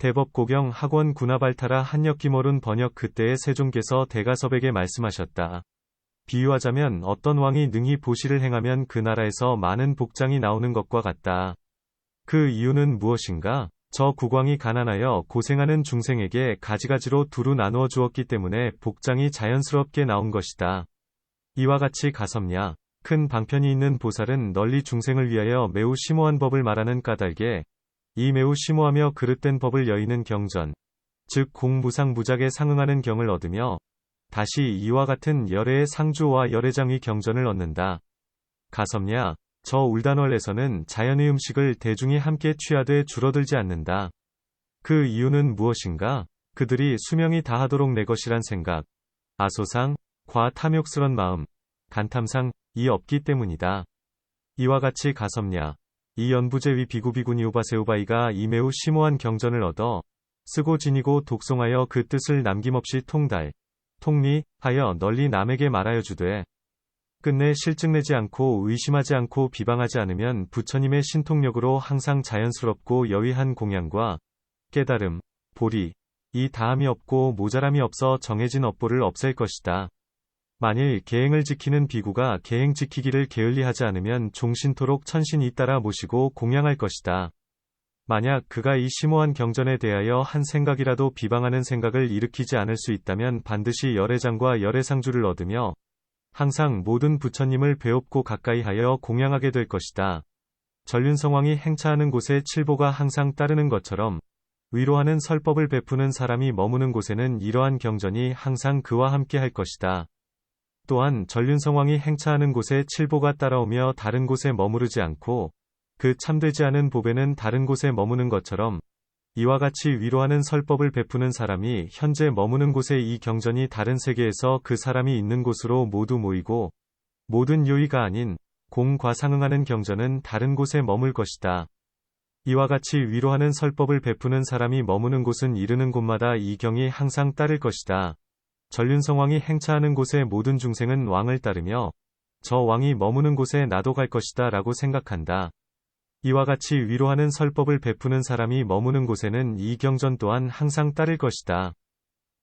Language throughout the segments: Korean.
대법고경 학원 군화발타라 한역기 모른 번역 그때의 세종께서 대가섭에게 말씀하셨다. 비유하자면 어떤 왕이 능히 보시를 행하면 그 나라에서 많은 복장이 나오는 것과 같다. 그 이유는 무엇인가? 저 국왕이 가난하여 고생하는 중생에게 가지가지로 두루 나누어 주었기 때문에 복장이 자연스럽게 나온 것이다. 이와 같이 가섭냐? 큰 방편이 있는 보살은 널리 중생을 위하여 매우 심오한 법을 말하는 까닭에 이 매우 심오하며 그릇된 법을 여의는 경전, 즉 공무상무작에 상응하는 경을 얻으며 다시 이와 같은 열애의 상주와 열애장위 경전을 얻는다. 가섭냐? 저 울단월에서는 자연의 음식을 대중이 함께 취하되 줄어들지 않는다. 그 이유는 무엇인가? 그들이 수명이 다하도록 내 것이란 생각, 아소상, 과탐욕스런 마음, 간탐상, 이 없기 때문이다. 이와 같이 가섭냐? 이 연부제위 비구비구니우바세우바이가 이 매우 심오한 경전을 얻어 쓰고 지니고 독송하여 그 뜻을 남김없이 통달, 통리하여 널리 남에게 말하여 주되 끝내 실증내지 않고 의심하지 않고 비방하지 않으면 부처님의 신통력으로 항상 자연스럽고 여위한 공양과 깨달음, 보리, 이 다함이 없고 모자람이 없어 정해진 업보를 없앨 것이다. 만일 계행을 지키는 비구가 계행 지키기를 게을리하지 않으면 종신토록 천신이 따라 모시고 공양할 것이다. 만약 그가 이 심오한 경전에 대하여 한 생각이라도 비방하는 생각을 일으키지 않을 수 있다면 반드시 열애장과 열애상주를 얻으며 항상 모든 부처님을 배웁고 가까이 하여 공양하게 될 것이다. 전륜성왕이 행차하는 곳에 칠보가 항상 따르는 것처럼 위로하는 설법을 베푸는 사람이 머무는 곳에는 이러한 경전이 항상 그와 함께 할 것이다. 또한 전륜성왕이 행차하는 곳에 칠보가 따라오며 다른 곳에 머무르지 않고 그 참되지 않은 보배는 다른 곳에 머무는 것처럼 이와 같이 위로하는 설법을 베푸는 사람이 현재 머무는 곳에 이 경전이 다른 세계에서 그 사람이 있는 곳으로 모두 모이고 모든 요의가 아닌 공과 상응하는 경전은 다른 곳에 머물 것이다. 이와 같이 위로하는 설법을 베푸는 사람이 머무는 곳은 이르는 곳마다 이 경이 항상 따를 것이다. 전륜성왕이 행차하는 곳의 모든 중생은 왕을 따르며 저 왕이 머무는 곳에 나도 갈 것이다 라고 생각한다. 이와 같이 위로하는 설법을 베푸는 사람이 머무는 곳에는 이 경전 또한 항상 따를 것이다.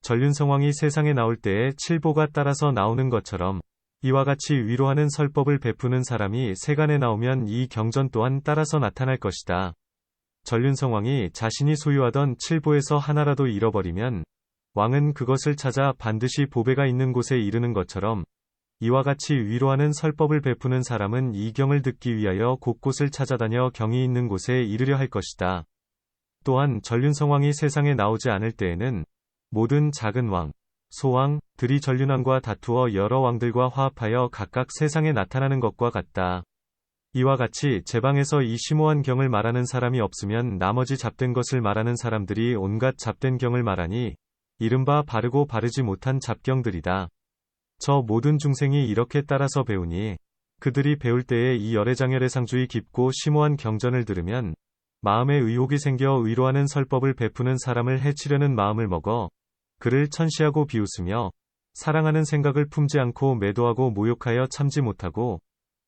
전륜성왕이 세상에 나올 때에 칠보가 따라서 나오는 것처럼 이와 같이 위로하는 설법을 베푸는 사람이 세간에 나오면 이 경전 또한 따라서 나타날 것이다. 전륜성왕이 자신이 소유하던 칠보에서 하나라도 잃어버리면 왕은 그것을 찾아 반드시 보배가 있는 곳에 이르는 것처럼 이와 같이 위로하는 설법을 베푸는 사람은 이 경을 듣기 위하여 곳곳을 찾아다녀 경이 있는 곳에 이르려 할 것이다. 또한 전륜성왕이 세상에 나오지 않을 때에는 모든 작은 왕, 소왕들이 전륜왕과 다투어 여러 왕들과 화합하여 각각 세상에 나타나는 것과 같다. 이와 같이 제방에서 이 심오한 경을 말하는 사람이 없으면 나머지 잡된 것을 말하는 사람들이 온갖 잡된 경을 말하니 이른바 바르고 바르지 못한 잡경들이다. 저 모든 중생이 이렇게 따라서 배우니 그들이 배울 때에 이 열애장열의 상주의 깊고 심오한 경전을 들으면 마음에 의혹이 생겨 위로하는 설법을 베푸는 사람을 해치려는 마음을 먹어 그를 천시하고 비웃으며 사랑하는 생각을 품지 않고 매도하고 모욕하여 참지 못하고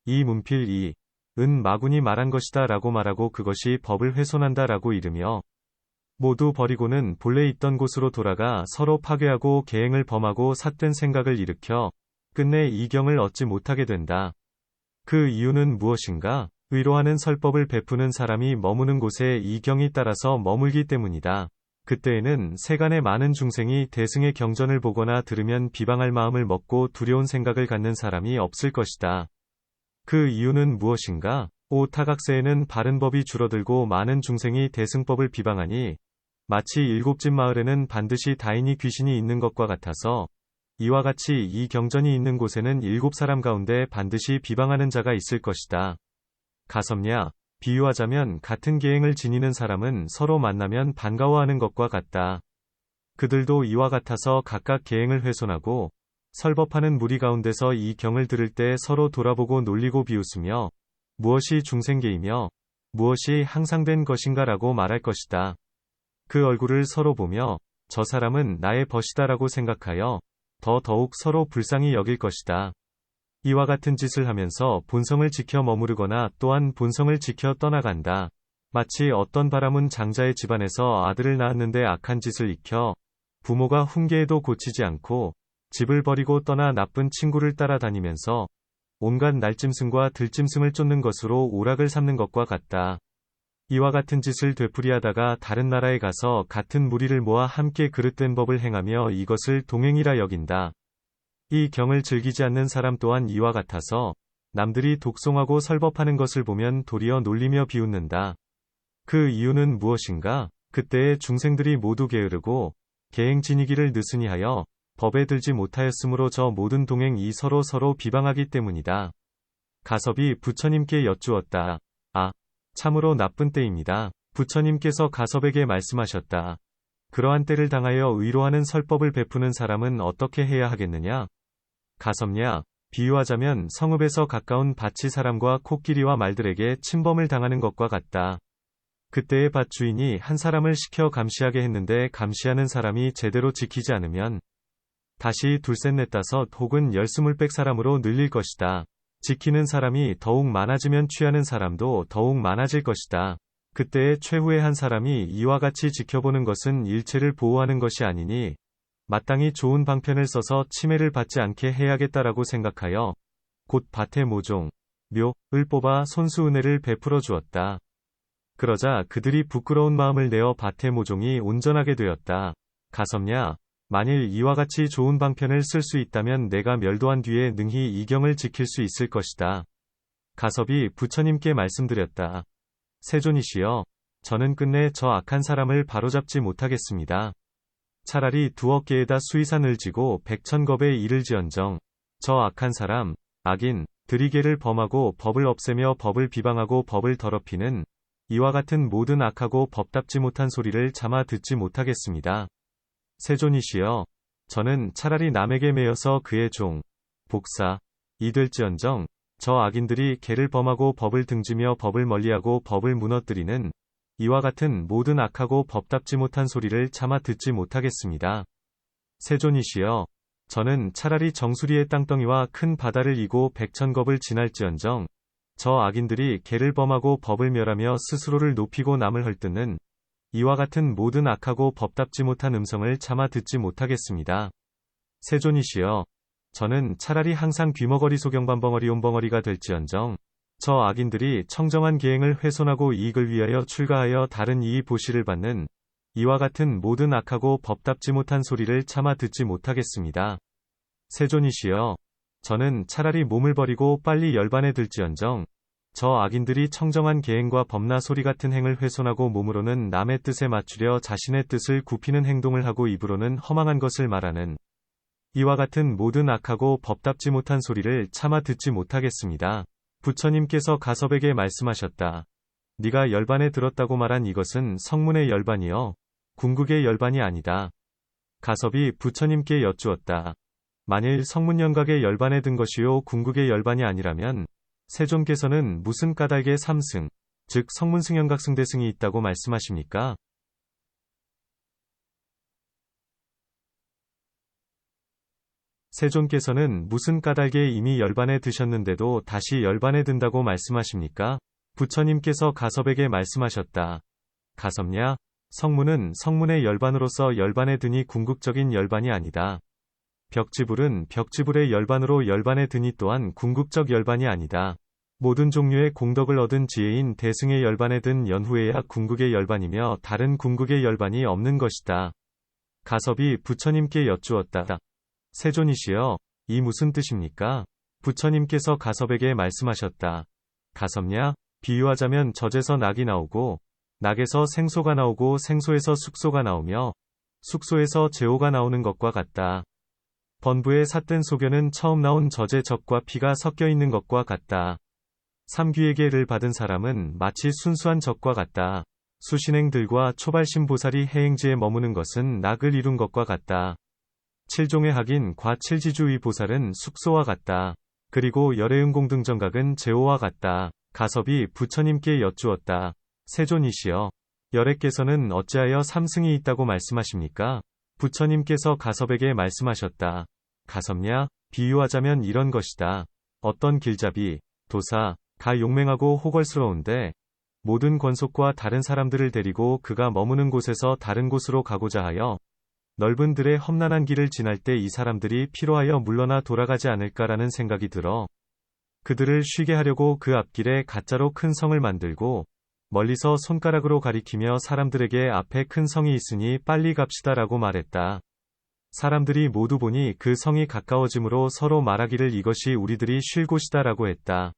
이 문필 이 은 마군이 말한 것이다 라고 말하고 그것이 법을 훼손한다 라고 이르며 모두 버리고는 본래 있던 곳으로 돌아가 서로 파괴하고 계행을 범하고 삿된 생각을 일으켜 끝내 이경을 얻지 못하게 된다. 그 이유는 무엇인가? 위로하는 설법을 베푸는 사람이 머무는 곳에 이경이 따라서 머물기 때문이다. 그때에는 세간의 많은 중생이 대승의 경전을 보거나 들으면 비방할 마음을 먹고 두려운 생각을 갖는 사람이 없을 것이다. 그 이유는 무엇인가? 오타각세에는 바른 법이 줄어들고 많은 중생이 대승법을 비방하니 마치 일곱집 마을에는 반드시 다인이 귀신이 있는 것과 같아서 이와 같이 이 경전이 있는 곳에는 7사람 가운데 반드시 비방하는 자가 있을 것이다. 가섭냐? 비유하자면 같은 계행을 지니는 사람은 서로 만나면 반가워하는 것과 같다. 그들도 이와 같아서 각각 계행을 훼손하고 설법하는 무리 가운데서 이 경을 들을 때 서로 돌아보고 놀리고 비웃으며 무엇이 중생계이며 무엇이 항상된 것인가라고 말할 것이다. 그 얼굴을 서로 보며 저 사람은 나의 벗이다라고 생각하여 더욱 서로 불쌍히 여길 것이다. 이와 같은 짓을 하면서 본성을 지켜 머무르거나 또한 본성을 지켜 떠나간다. 마치 어떤 바람은 장자의 집안에서 아들을 낳았는데 악한 짓을 익혀 부모가 훈계해도 고치지 않고 집을 버리고 떠나 나쁜 친구를 따라다니면서 온갖 날짐승과 들짐승을 쫓는 것으로 오락을 삼는 것과 같다. 이와 같은 짓을 되풀이하다가 다른 나라에 가서 같은 무리를 모아 함께 그릇된 법을 행하며 이것을 동행이라 여긴다. 이 경을 즐기지 않는 사람 또한 이와 같아서 남들이 독송하고 설법하는 것을 보면 도리어 놀리며 비웃는다. 그 이유는 무엇인가? 그때의 중생들이 모두 게으르고 계행지니기를 느슨히 하여 법에 들지 못하였으므로 저 모든 동행이 서로 비방하기 때문이다. 가섭이 부처님께 여쭈었다. 아, 참으로 나쁜 때입니다. 부처님께서 가섭에게 말씀하셨다. 그러한 때를 당하여 의로하는 설법을 베푸는 사람은 어떻게 해야 하겠느냐? 가섭냐, 비유하자면 성읍에서 가까운 밭이 사람과 코끼리와 말들에게 침범을 당하는 것과 같다. 그때의 밭 주인이 한 사람을 시켜 감시하게 했는데 감시하는 사람이 제대로 지키지 않으면 다시 둘셋넷다섯 혹은 열스물백 사람으로 늘릴 것이다. 지키는 사람이 더욱 많아지면 취하는 사람도 더욱 많아질 것이다. 그때의 최후의 한 사람이 이와 같이 지켜보는 것은 일체를 보호하는 것이 아니니 마땅히 좋은 방편을 써서 침해를 받지 않게 해야겠다라고 생각하여 곧 밭의 모종, 묘,을 뽑아 손수 은혜를 베풀어 주었다. 그러자 그들이 부끄러운 마음을 내어 밭의 모종이 온전하게 되었다. 가섭냐, 만일 이와 같이 좋은 방편을 쓸 수 있다면 내가 멸도한 뒤에 능히 이 경을 지킬 수 있을 것이다. 가섭이 부처님께 말씀드렸다. 세존이시여, 저는 끝내 저 악한 사람을 바로잡지 못하겠습니다. 차라리 두어 개에다 수의산을 지고 백천겁에 이를지언정 저 악한 사람, 악인, 들이개를 범하고 법을 없애며 법을 비방하고 법을 더럽히는 이와 같은 모든 악하고 법답지 못한 소리를 차마 듣지 못하겠습니다. 세존이시여, 저는 차라리 남에게 매여서 그의 종, 복사, 이 될지언정 저 악인들이 개를 범하고 법을 등지며 법을 멀리하고 법을 무너뜨리는 이와 같은 모든 악하고 법답지 못한 소리를 차마 듣지 못하겠습니다. 세존이시여, 저는 차라리 정수리의 땅덩이와 큰 바다를 이고 백천겁을 지날지언정 저 악인들이 개를 범하고 법을 멸하며 스스로를 높이고 남을 헐뜯는 이와 같은 모든 악하고 법답지 못한 음성을 차마 듣지 못하겠습니다. 세존이시여, 저는 차라리 항상 귀머거리 소경반벙어리 온벙어리가 될지언정 저 악인들이 청정한 계행을 훼손하고 이익을 위하여 출가하여 다른 이의 보시를 받는 이와 같은 모든 악하고 법답지 못한 소리를 차마 듣지 못하겠습니다. 세존이시여, 저는 차라리 몸을 버리고 빨리 열반에 들지언정 저 악인들이 청정한 계행과 법나 소리 같은 행을 훼손하고 몸으로는 남의 뜻에 맞추려 자신의 뜻을 굽히는 행동을 하고 입으로는 허망한 것을 말하는 이와 같은 모든 악하고 법답지 못한 소리를 차마 듣지 못하겠습니다. 부처님께서 가섭에게 말씀하셨다. 네가 열반에 들었다고 말한 이것은 성문의 열반이여 궁극의 열반이 아니다. 가섭이 부처님께 여쭈었다. 만일 성문연각의 열반에 든 것이요 궁극의 열반이 아니라면 세존께서는 무슨 까닭의 삼승, 즉 성문승연각승대승이 있다고 말씀하십니까? 세존께서는 무슨 까닭에 이미 열반에 드셨는데도 다시 열반에 든다고 말씀하십니까? 부처님께서 가섭에게 말씀하셨다. 가섭냐, 성문은 성문의 열반으로서 열반에 드니 궁극적인 열반이 아니다. 벽지불은 벽지불의 열반으로 열반에 드니 또한 궁극적 열반이 아니다. 모든 종류의 공덕을 얻은 지혜인 대승의 열반에 든 연후에야 궁극의 열반이며 다른 궁극의 열반이 없는 것이다. 가섭이 부처님께 여쭈었다. 세존이시여, 이 무슨 뜻입니까? 부처님께서 가섭에게 말씀하셨다. 가섭냐, 비유하자면 젖에서 낙이 나오고 낙에서 생소가 나오고 생소에서 숙소가 나오며 숙소에서 제호가 나오는 것과 같다. 번부의 삿된 소견은 처음 나온 젖의 젖과 피가 섞여 있는 것과 같다. 삼귀에게를 받은 사람은 마치 순수한 젖과 같다. 수신행들과 초발심 보살이 해행지에 머무는 것은 낙을 이룬 것과 같다. 칠종의 학인 과칠지주의 보살은 숙소와 같다. 그리고 열애응공등정각은 제호와 같다. 가섭이 부처님께 여쭈었다. 세존이시여, 열애께서는 어찌하여 삼승이 있다고 말씀하십니까? 부처님께서 가섭에게 말씀하셨다. 가섭냐, 비유하자면 이런 것이다. 어떤 길잡이, 도사, 가 용맹하고 호걸스러운데 모든 권속과 다른 사람들을 데리고 그가 머무는 곳에서 다른 곳으로 가고자 하여 넓은 들의 험난한 길을 지날 때 이 사람들이 피로하여 물러나 돌아가지 않을까라는 생각이 들어 그들을 쉬게 하려고 그 앞길에 가짜로 큰 성을 만들고 멀리서 손가락으로 가리키며 사람들에게 앞에 큰 성이 있으니 빨리 갑시다라고 말했다. 사람들이 모두 보니 그 성이 가까워짐으로 서로 말하기를 이것이 우리들이 쉴 곳이다라고 했다.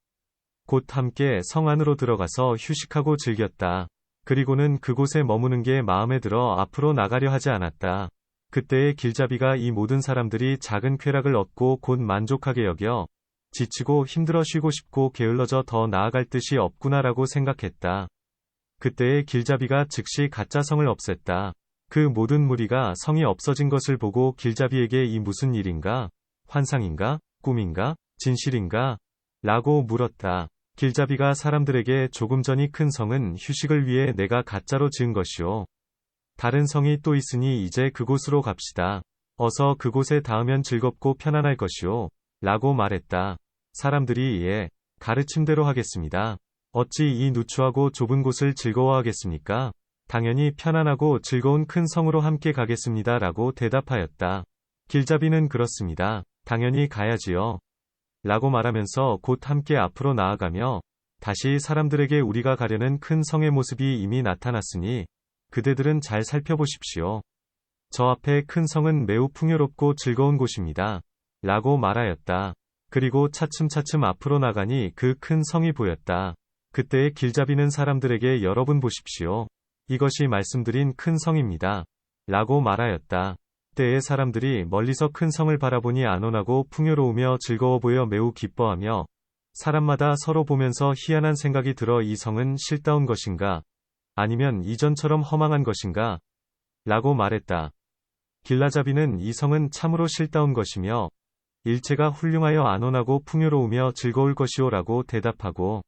곧 함께 성 안으로 들어가서 휴식하고 즐겼다. 그리고는 그곳에 머무는 게 마음에 들어 앞으로 나가려 하지 않았다. 그때의 길잡이가 이 모든 사람들이 작은 쾌락을 얻고 곧 만족하게 여겨 지치고 힘들어 쉬고 싶고 게을러져 더 나아갈 뜻이 없구나라고 생각했다. 그때의 길잡이가 즉시 가짜 성을 없앴다. 그 모든 무리가 성이 없어진 것을 보고 길잡이에게 이 무슨 일인가? 환상인가? 꿈인가? 진실인가? 라고 물었다. 길잡이가 사람들에게 조금 전이 큰 성은 휴식을 위해 내가 가짜로 지은 것이오. 다른 성이 또 있으니 이제 그곳으로 갑시다. 어서 그곳에 닿으면 즐겁고 편안할 것이오. 라고 말했다. 사람들이 예, 가르침대로 하겠습니다. 어찌 이 누추하고 좁은 곳을 즐거워하겠습니까? 당연히 편안하고 즐거운 큰 성으로 함께 가겠습니다. 라고 대답하였다. 길잡이는 그렇습니다. 당연히 가야지요. 라고 말하면서 곧 함께 앞으로 나아가며 다시 사람들에게 우리가 가려는 큰 성의 모습이 이미 나타났으니 그대들은 잘 살펴보십시오. 저 앞에 큰 성은 매우 풍요롭고 즐거운 곳입니다. 라고 말하였다. 그리고 차츰차츰 앞으로 나가니 그 큰 성이 보였다. 그때의 길잡이는 사람들에게 여러분 보십시오. 이것이 말씀드린 큰 성입니다. 라고 말하였다. 때의 사람들이 멀리서 큰 성을 바라보니 안온하고 풍요로우며 즐거워 보여 매우 기뻐하며 사람마다 서로 보면서 희한한 생각이 들어 이 성은 실다운 것인가? 아니면 이전처럼 허망한 것인가? 라고 말했다. 길라잡이는 이 성은 참으로 실다운 것이며 일체가 훌륭하여 안온하고 풍요로우며 즐거울 것이오 라고 대답하고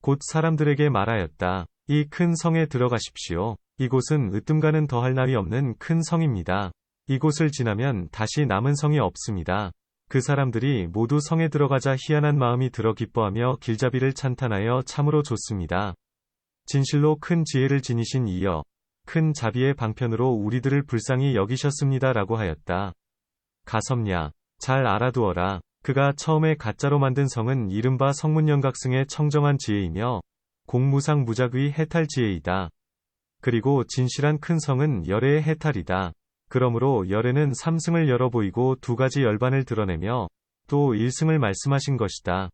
곧 사람들에게 말하였다. 이 큰 성에 들어가십시오. 이곳은 으뜸가는 더할 나위 없는 큰 성입니다. 이곳을 지나면 다시 남은 성이 없습니다. 그 사람들이 모두 성에 들어가자 희한한 마음이 들어 기뻐하며 길잡이를 찬탄하여 참으로 좋습니다. 진실로 큰 지혜를 지니신 이여 큰 자비의 방편으로 우리들을 불쌍히 여기셨습니다. 라고 하였다. 가섭냐, 잘 알아두어라. 그가 처음에 가짜로 만든 성은 이른바 성문연각승의 청정한 지혜이며 공무상 무작의 해탈 지혜이다. 그리고 진실한 큰 성은 열애의 해탈이다. 그러므로 열애는 3승을 열어 보이고 2가지 열반을 드러내며 또 1승을 말씀하신 것이다.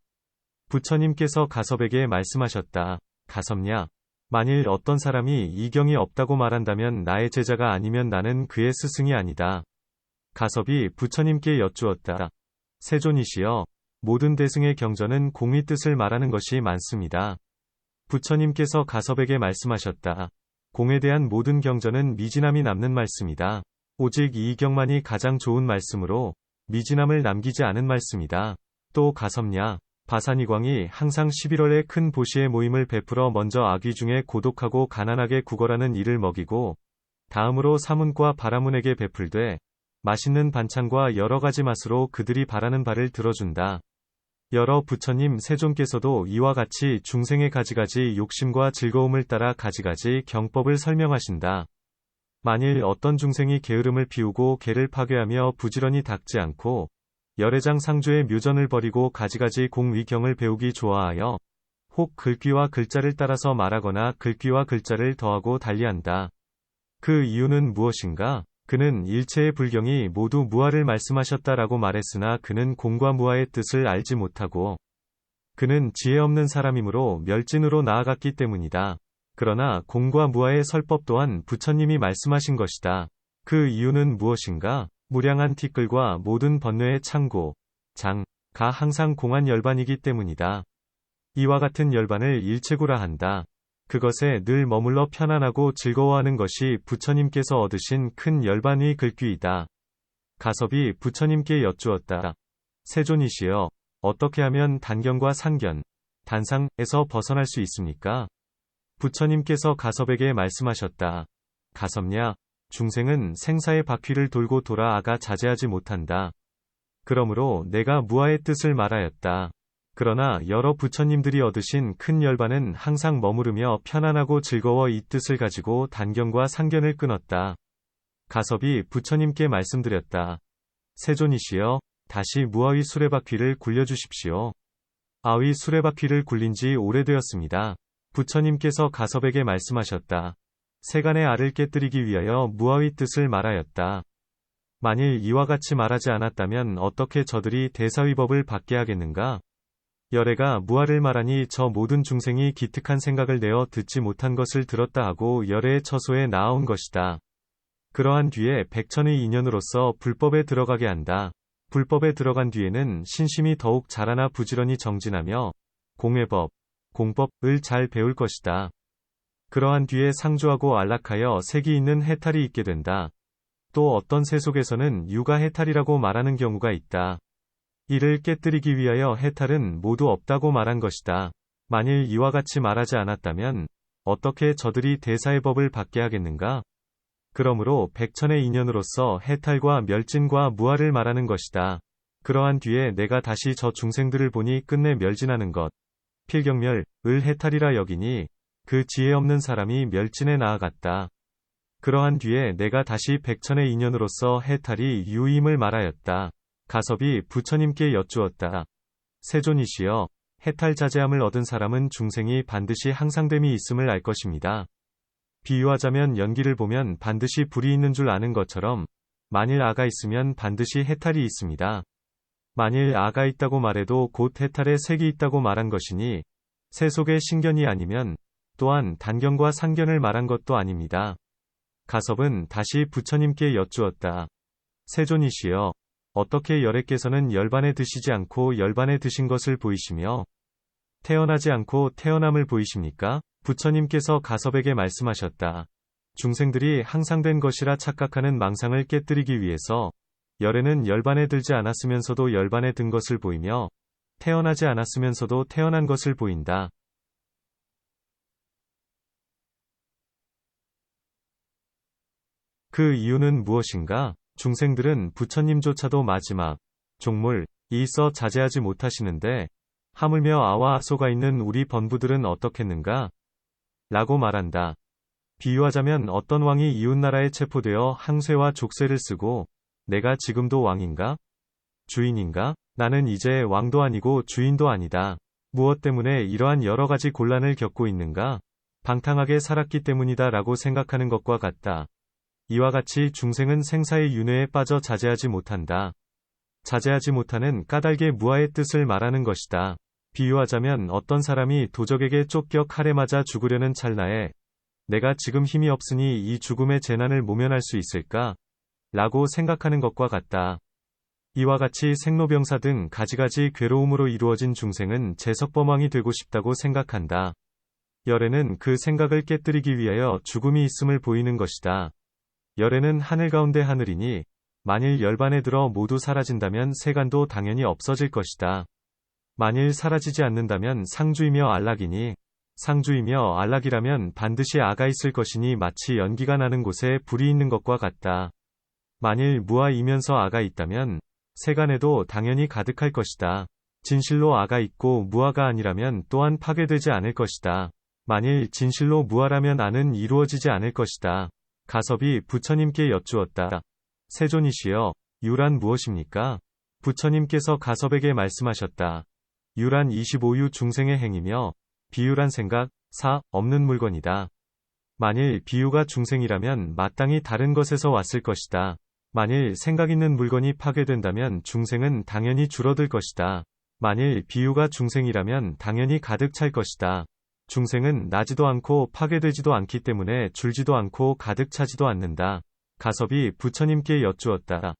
부처님께서 가섭에게 말씀하셨다. 가섭냐, 만일 어떤 사람이 이경이 없다고 말한다면 나의 제자가 아니면 나는 그의 스승이 아니다. 가섭이 부처님께 여쭈었다. 세존이시여, 모든 대승의 경전은 공의 뜻을 말하는 것이 많습니다. 부처님께서 가섭에게 말씀하셨다. 공에 대한 모든 경전은 미진함이 남는 말씀이다. 오직 이 경만이 가장 좋은 말씀으로 미진함을 남기지 않은 말씀이다. 또 가섭냐, 바산이광이 항상 11월에 큰 보시의 모임을 베풀어 먼저 아귀 중에 고독하고 가난하게 구걸하는 이를 먹이고 다음으로 사문과 바라문에게 베풀되 맛있는 반찬과 여러 가지 맛으로 그들이 바라는 바를 들어준다. 여러 부처님 세존께서도 이와 같이 중생의 가지가지 욕심과 즐거움을 따라 가지가지 경법을 설명하신다. 만일 어떤 중생이 게으름을 피우고 개를 파괴하며 부지런히 닦지 않고 열애장 상조의 묘전을 버리고 가지가지 공위경을 배우기 좋아하여 혹 글귀와 글자를 따라서 말하거나 글귀와 글자를 더하고 달리한다. 그 이유는 무엇인가? 그는 일체의 불경이 모두 무아를 말씀하셨다라고 말했으나 그는 공과 무아의 뜻을 알지 못하고 그는 지혜 없는 사람이므로 멸진으로 나아갔기 때문이다. 그러나 공과 무아의 설법 또한 부처님이 말씀하신 것이다. 그 이유는 무엇인가? 무량한 티끌과 모든 번뇌의 창고, 가 항상 공한 열반이기 때문이다. 이와 같은 열반을 일체구라 한다. 그것에 늘 머물러 편안하고 즐거워하는 것이 부처님께서 얻으신 큰 열반의 글귀이다. 가섭이 부처님께 여쭈었다. 세존이시여, 어떻게 하면 단견과 상견, 단상에서 벗어날 수 있습니까? 부처님께서 가섭에게 말씀하셨다. 가섭냐, 중생은 생사의 바퀴를 돌고 돌아아가 자제하지 못한다. 그러므로 내가 무아의 뜻을 말하였다. 그러나 여러 부처님들이 얻으신 큰 열반은 항상 머무르며 편안하고 즐거워 이 뜻을 가지고 단견과 상견을 끊었다. 가섭이 부처님께 말씀드렸다. 세존이시여, 다시 무아위 수레바퀴를 굴려주십시오. 아위 수레바퀴를 굴린 지 오래되었습니다. 부처님께서 가섭에게 말씀하셨다. 세간의 알을 깨뜨리기 위하여 무아위 뜻을 말하였다. 만일 이와 같이 말하지 않았다면 어떻게 저들이 대사위법을 받게 하겠는가? 열애가 무아를 말하니 저 모든 중생이 기특한 생각을 내어 듣지 못한 것을 들었다 하고 열애의 처소에 나아온 것이다. 그러한 뒤에 백천의 인연으로서 불법에 들어가게 한다. 불법에 들어간 뒤에는 신심이 더욱 자라나 부지런히 정진하며 공회법, 공법을 잘 배울 것이다. 그러한 뒤에 상주하고 안락하여 색이 있는 해탈이 있게 된다. 또 어떤 세속에서는 유가 해탈이라고 말하는 경우가 있다. 이를 깨뜨리기 위하여 해탈은 모두 없다고 말한 것이다. 만일 이와 같이 말하지 않았다면 어떻게 저들이 대사의 법을 받게 하겠는가? 그러므로 백천의 인연으로서 해탈과 멸진과 무아를 말하는 것이다. 그러한 뒤에 내가 다시 저 중생들을 보니 끝내 멸진하는 것, 필경멸, 을 해탈이라 여기니 그 지혜 없는 사람이 멸진에 나아갔다. 그러한 뒤에 내가 다시 백천의 인연으로서 해탈이 유임을 말하였다. 가섭이 부처님께 여쭈었다. 세존이시여, 해탈 자제함을 얻은 사람은 중생이 반드시 항상됨이 있음을 알 것입니다. 비유하자면 연기를 보면 반드시 불이 있는 줄 아는 것처럼 만일 아가 있으면 반드시 해탈이 있습니다. 만일 아가 있다고 말해도 곧 해탈에 색이 있다고 말한 것이니 세속의 신견이 아니면 또한 단견과 상견을 말한 것도 아닙니다. 가섭은 다시 부처님께 여쭈었다. 세존이시여, 어떻게 열애께서는 열반에 드시지 않고 열반에 드신 것을 보이시며 태어나지 않고 태어남을 보이십니까? 부처님께서 가섭에게 말씀하셨다. 중생들이 항상된 것이라 착각하는 망상을 깨뜨리기 위해서 열애는 열반에 들지 않았으면서도 열반에 든 것을 보이며 태어나지 않았으면서도 태어난 것을 보인다. 그 이유는 무엇인가? 중생들은 부처님조차도 마지막 종물 이 있어 자제하지 못하시는데 하물며 아와 아소가 있는 우리 번부들은 어떻겠는가? 라고 말한다. 비유하자면 어떤 왕이 이웃나라에 체포되어 항쇠와 족쇄를 쓰고 내가 지금도 왕인가? 주인인가? 나는 이제 왕도 아니고 주인도 아니다. 무엇 때문에 이러한 여러 가지 곤란을 겪고 있는가? 방탕하게 살았기 때문이다 라고 생각하는 것과 같다. 이와 같이 중생은 생사의 윤회에 빠져 자제하지 못한다. 자제하지 못하는 까닭의 무아의 뜻을 말하는 것이다. 비유하자면 어떤 사람이 도적에게 쫓겨 칼에 맞아 죽으려는 찰나에 내가 지금 힘이 없으니 이 죽음의 재난을 모면할 수 있을까? 라고 생각하는 것과 같다. 이와 같이 생로병사 등 가지가지 괴로움으로 이루어진 중생은 재석범왕이 되고 싶다고 생각한다. 열애는 그 생각을 깨뜨리기 위하여 죽음이 있음을 보이는 것이다. 열애는 하늘 가운데 하늘이니 만일 열반에 들어 모두 사라진다면 세간도 당연히 없어질 것이다. 만일 사라지지 않는다면 상주이며 안락이니 상주이며 안락이라면 반드시 아가 있을 것이니 마치 연기가 나는 곳에 불이 있는 것과 같다. 만일 무아이면서 아가 있다면 세간에도 당연히 가득할 것이다. 진실로 아가 있고 무아가 아니라면 또한 파괴되지 않을 것이다. 만일 진실로 무아라면 아는 이루어지지 않을 것이다. 가섭이 부처님께 여쭈었다. 세존이시여, 유란 무엇입니까? 부처님께서 가섭에게 말씀하셨다. 유란 25유 중생의 행이며 비유란 생각, 없는 물건이다. 만일 비유가 중생이라면 마땅히 다른 것에서 왔을 것이다. 만일 생각 있는 물건이 파괴된다면 중생은 당연히 줄어들 것이다. 만일 비유가 중생이라면 당연히 가득 찰 것이다. 중생은 나지도 않고 파괴되지도 않기 때문에 줄지도 않고 가득 차지도 않는다. 가섭이 부처님께 여쭈었다.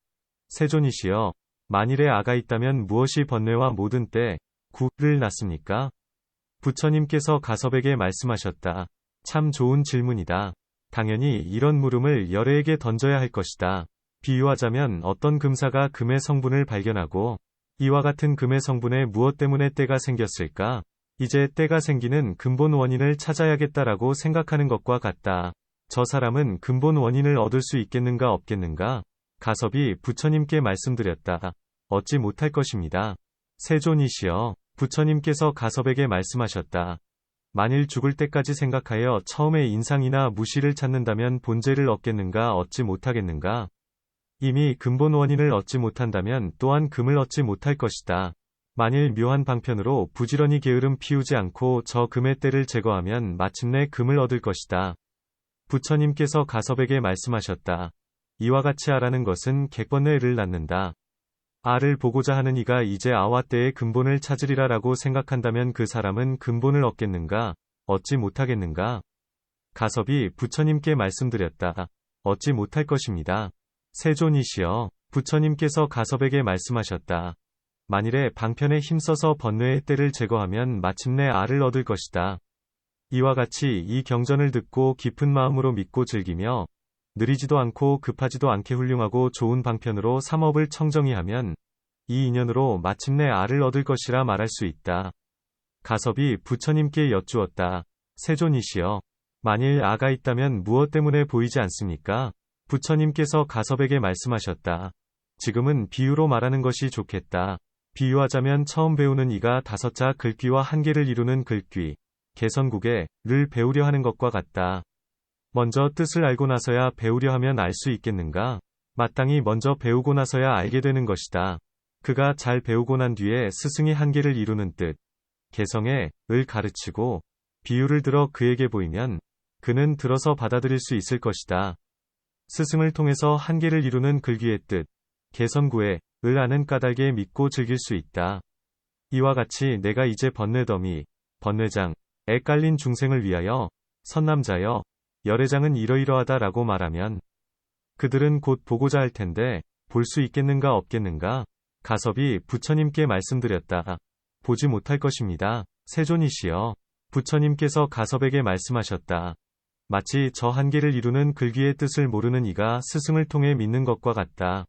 세존이시여, 만일에 아가 있다면 무엇이 번뇌와 모든 때, 구를 낳습니까? 부처님께서 가섭에게 말씀하셨다. 참 좋은 질문이다. 당연히 이런 물음을 열애에게 던져야 할 것이다. 비유하자면 어떤 금사가 금의 성분을 발견하고 이와 같은 금의 성분에 무엇 때문에 때가 생겼을까? 이제 때가 생기는 근본 원인을 찾아야겠다라고 생각하는 것과 같다. 저 사람은 근본 원인을 얻을 수 있겠는가 없겠는가? 가섭이 부처님께 말씀드렸다. 얻지 못할 것입니다. 세존이시여, 부처님께서 가섭에게 말씀하셨다. 만일 죽을 때까지 생각하여 처음에 인상이나 무시를 찾는다면 본제를 얻겠는가 얻지 못하겠는가? 이미 근본 원인을 얻지 못한다면 또한 금을 얻지 못할 것이다. 만일 묘한 방편으로 부지런히 게으름 피우지 않고 저 금의 때를 제거하면 마침내 금을 얻을 것이다. 부처님께서 가섭에게 말씀하셨다. 이와 같이 아라는 것은 객번뇌 를 낳는다. 아를 보고자 하는 이가 이제 아와 때의 근본을 찾으리라 라고 생각한다면 그 사람은 근본을 얻겠는가, 얻지 못하겠는가? 가섭이 부처님께 말씀드렸다. 얻지 못할 것입니다. 세존이시여, 부처님께서 가섭에게 말씀하셨다. 만일에 방편에 힘써서 번뇌의 때를 제거하면 마침내 아를 얻을 것이다. 이와 같이 이 경전을 듣고 깊은 마음으로 믿고 즐기며 느리지도 않고 급하지도 않게 훌륭하고 좋은 방편으로 삼업을 청정히 하면 이 인연으로 마침내 아를 얻을 것이라 말할 수 있다. 가섭이 부처님께 여쭈었다. 세존이시여, 만일 아가 있다면 무엇 때문에 보이지 않습니까? 부처님께서 가섭에게 말씀하셨다. 지금은 비유로 말하는 것이 좋겠다. 비유하자면 처음 배우는 이가 5자 글귀와 한 개를 이루는 글귀, 개선국에 를 배우려 하는 것과 같다. 먼저 뜻을 알고 나서야 배우려 하면 알 수 있겠는가? 마땅히 먼저 배우고 나서야 알게 되는 것이다. 그가 잘 배우고 난 뒤에 스승이 한 개를 이루는 뜻, 개성에 을 가르치고 비유를 들어 그에게 보이면 그는 들어서 받아들일 수 있을 것이다. 스승을 통해서 한 개를 이루는 글귀의 뜻, 개선구에 을 아는 까닭에 믿고 즐길 수 있다. 이와 같이 내가 이제 번뇌더미, 번뇌장에 깔린 중생을 위하여 선남자여, 열애장은 이러이러하다 라고 말하면 그들은 곧 보고자 할 텐데 볼 수 있겠는가 없겠는가? 가섭이 부처님께 말씀드렸다. 보지 못할 것입니다. 세존이시여, 부처님께서 가섭에게 말씀하셨다. 마치 저 한 개를 이루는 글귀의 뜻을 모르는 이가 스승을 통해 믿는 것과 같다.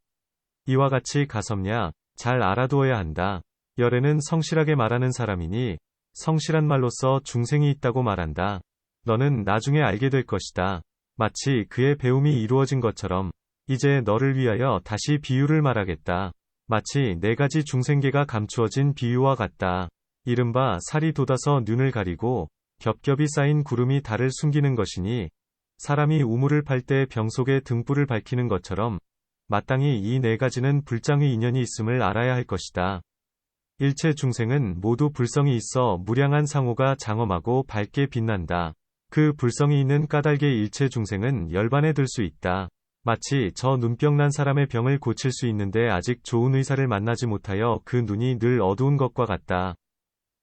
이와 같이 가섭냐, 잘 알아두어야 한다. 열애는 성실하게 말하는 사람이니 성실한 말로써 중생이 있다고 말한다. 너는 나중에 알게 될 것이다. 마치 그의 배움이 이루어진 것처럼 이제 너를 위하여 다시 비유를 말하겠다. 마치 4가지 중생계가 감추어진 비유와 같다. 이른바 살이 돋아서 눈을 가리고 겹겹이 쌓인 구름이 달을 숨기는 것이니 사람이 우물을 팔 때 병 속에 등불을 밝히는 것처럼 마땅히 이 4가지는 불장의 인연이 있음을 알아야 할 것이다. 일체 중생은 모두 불성이 있어 무량한 상호가 장엄하고 밝게 빛난다. 그 불성이 있는 까닭에 일체 중생은 열반에 들 수 있다. 마치 저 눈병 난 사람의 병을 고칠 수 있는데 아직 좋은 의사를 만나지 못하여 그 눈이 늘 어두운 것과 같다.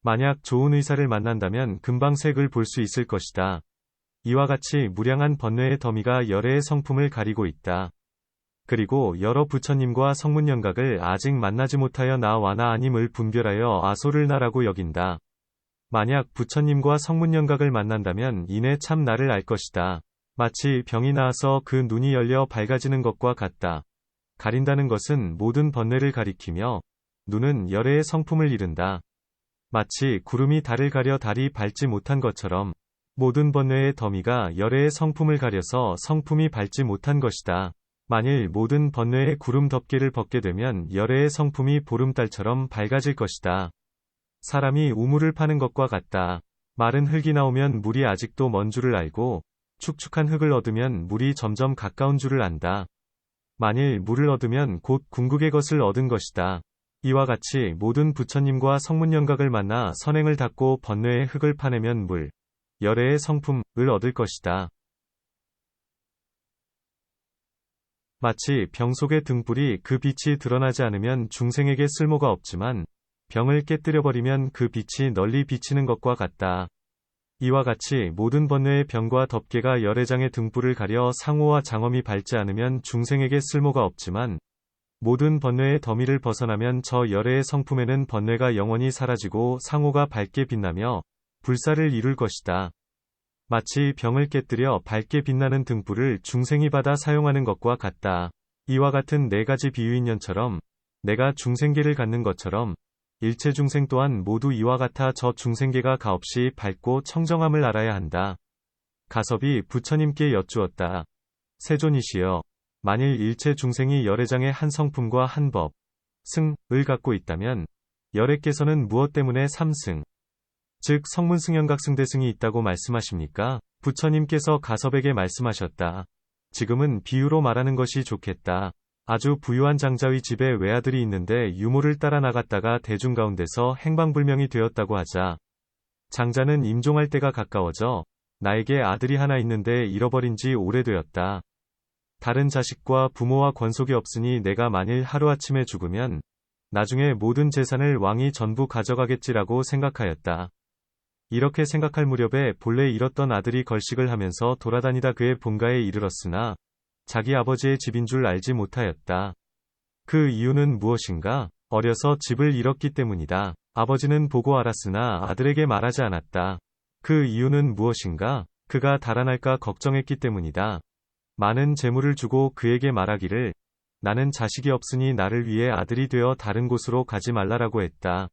만약 좋은 의사를 만난다면 금방 색을 볼 수 있을 것이다. 이와 같이 무량한 번뇌의 더미가 열애의 성품을 가리고 있다. 그리고 여러 부처님과 성문연각을 아직 만나지 못하여 나와 나 아님을 분별하여 아소를 나라고 여긴다. 만약 부처님과 성문연각을 만난다면 이내 참 나를 알 것이다. 마치 병이 나아서 그 눈이 열려 밝아지는 것과 같다. 가린다는 것은 모든 번뇌를 가리키며 눈은 열애의 성품을 이른다. 마치 구름이 달을 가려 달이 밝지 못한 것처럼 모든 번뇌의 더미가 열애의 성품을 가려서 성품이 밝지 못한 것이다. 만일 모든 번뇌의 구름 덮개를 벗게 되면 열애의 성품이 보름달처럼 밝아질 것이다. 사람이 우물을 파는 것과 같다. 마른 흙이 나오면 물이 아직도 먼 줄을 알고 축축한 흙을 얻으면 물이 점점 가까운 줄을 안다. 만일 물을 얻으면 곧 궁극의 것을 얻은 것이다. 이와 같이 모든 부처님과 성문연각을 만나 선행을 닦고 번뇌의 흙을 파내면 물, 열애의 성품을 얻을 것이다. 마치 병 속의 등불이 그 빛이 드러나지 않으면 중생에게 쓸모가 없지만 병을 깨뜨려버리면 그 빛이 널리 비치는 것과 같다. 이와 같이 모든 번뇌의 병과 덮개가 열애장의 등불을 가려 상호와 장엄이 밝지 않으면 중생에게 쓸모가 없지만 모든 번뇌의 더미를 벗어나면 저 열애의 성품에는 번뇌가 영원히 사라지고 상호가 밝게 빛나며 불사를 이룰 것이다. 마치 병을 깨뜨려 밝게 빛나는 등불을 중생이 받아 사용하는 것과 같다. 이와 같은 4가지 비유인연처럼 내가 중생계를 갖는 것처럼 일체 중생 또한 모두 이와 같아 저 중생계가 가없이 밝고 청정함을 알아야 한다. 가섭이 부처님께 여쭈었다. 세존이시여, 만일 일체 중생이 열애장의 한 성품과 한 법, 승을 갖고 있다면 열애께서는 무엇 때문에 삼승, 즉 성문승연각승대승이 있다고 말씀하십니까? 부처님께서 가섭에게 말씀하셨다. 지금은 비유로 말하는 것이 좋겠다. 아주 부유한 장자의 집에 외아들이 있는데 유모를 따라 나갔다가 대중 가운데서 행방불명이 되었다고 하자. 장자는 임종할 때가 가까워져 나에게 아들이 하나 있는데 잃어버린 지 오래되었다. 다른 자식과 부모와 권속이 없으니 내가 만일 하루아침에 죽으면 나중에 모든 재산을 왕이 전부 가져가겠지라고 생각하였다. 이렇게 생각할 무렵에 본래 잃었던 아들이 걸식을 하면서 돌아다니다 그의 본가에 이르렀으나 자기 아버지의 집인 줄 알지 못하였다. 그 이유는 무엇인가? 어려서 집을 잃었기 때문이다. 아버지는 보고 알았으나 아들에게 말하지 않았다. 그 이유는 무엇인가? 그가 달아날까 걱정했기 때문이다. 많은 재물을 주고 그에게 말하기를 나는 자식이 없으니 나를 위해 아들이 되어 다른 곳으로 가지 말라라고 했다.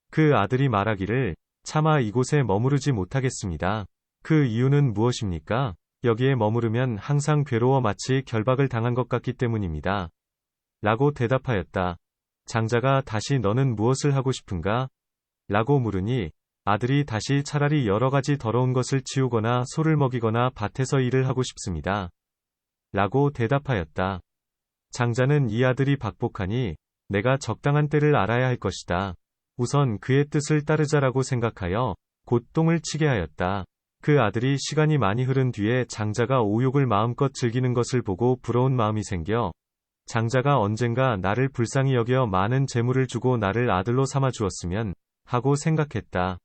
그 아들이 말하기를 차마 이곳에 머무르지 못하겠습니다. 그 이유는 무엇입니까? 여기에 머무르면 항상 괴로워 마치 결박을 당한 것 같기 때문입니다. 라고 대답하였다. 장자가 다시 너는 무엇을 하고 싶은가? 라고 물으니 아들이 다시 차라리 여러 가지 더러운 것을 치우거나 소를 먹이거나 밭에서 일을 하고 싶습니다. 라고 대답하였다. 장자는 이 아들이 박복하니 내가 적당한 때를 알아야 할 것이다. 우선 그의 뜻을 따르자라고 생각하여 곧 똥을 치게 하였다. 그 아들이 시간이 많이 흐른 뒤에 장자가 오욕을 마음껏 즐기는 것을 보고 부러운 마음이 생겨 장자가 언젠가 나를 불쌍히 여겨 많은 재물을 주고 나를 아들로 삼아 주었으면 하고 생각했다.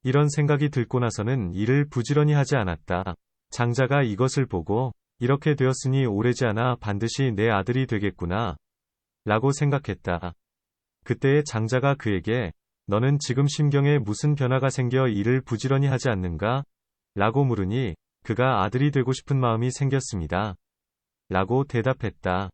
이런 생각이 들고 나서는 일을 부지런히 하지 않았다. 장자가 이것을 보고 이렇게 되었으니 오래지 않아 반드시 내 아들이 되겠구나 라고 생각했다. 그때에 장자가 그에게 너는 지금 심경에 무슨 변화가 생겨 일을 부지런히 하지 않는가? 라고 물으니 그가 아들이 되고 싶은 마음이 생겼습니다. 라고 대답했다.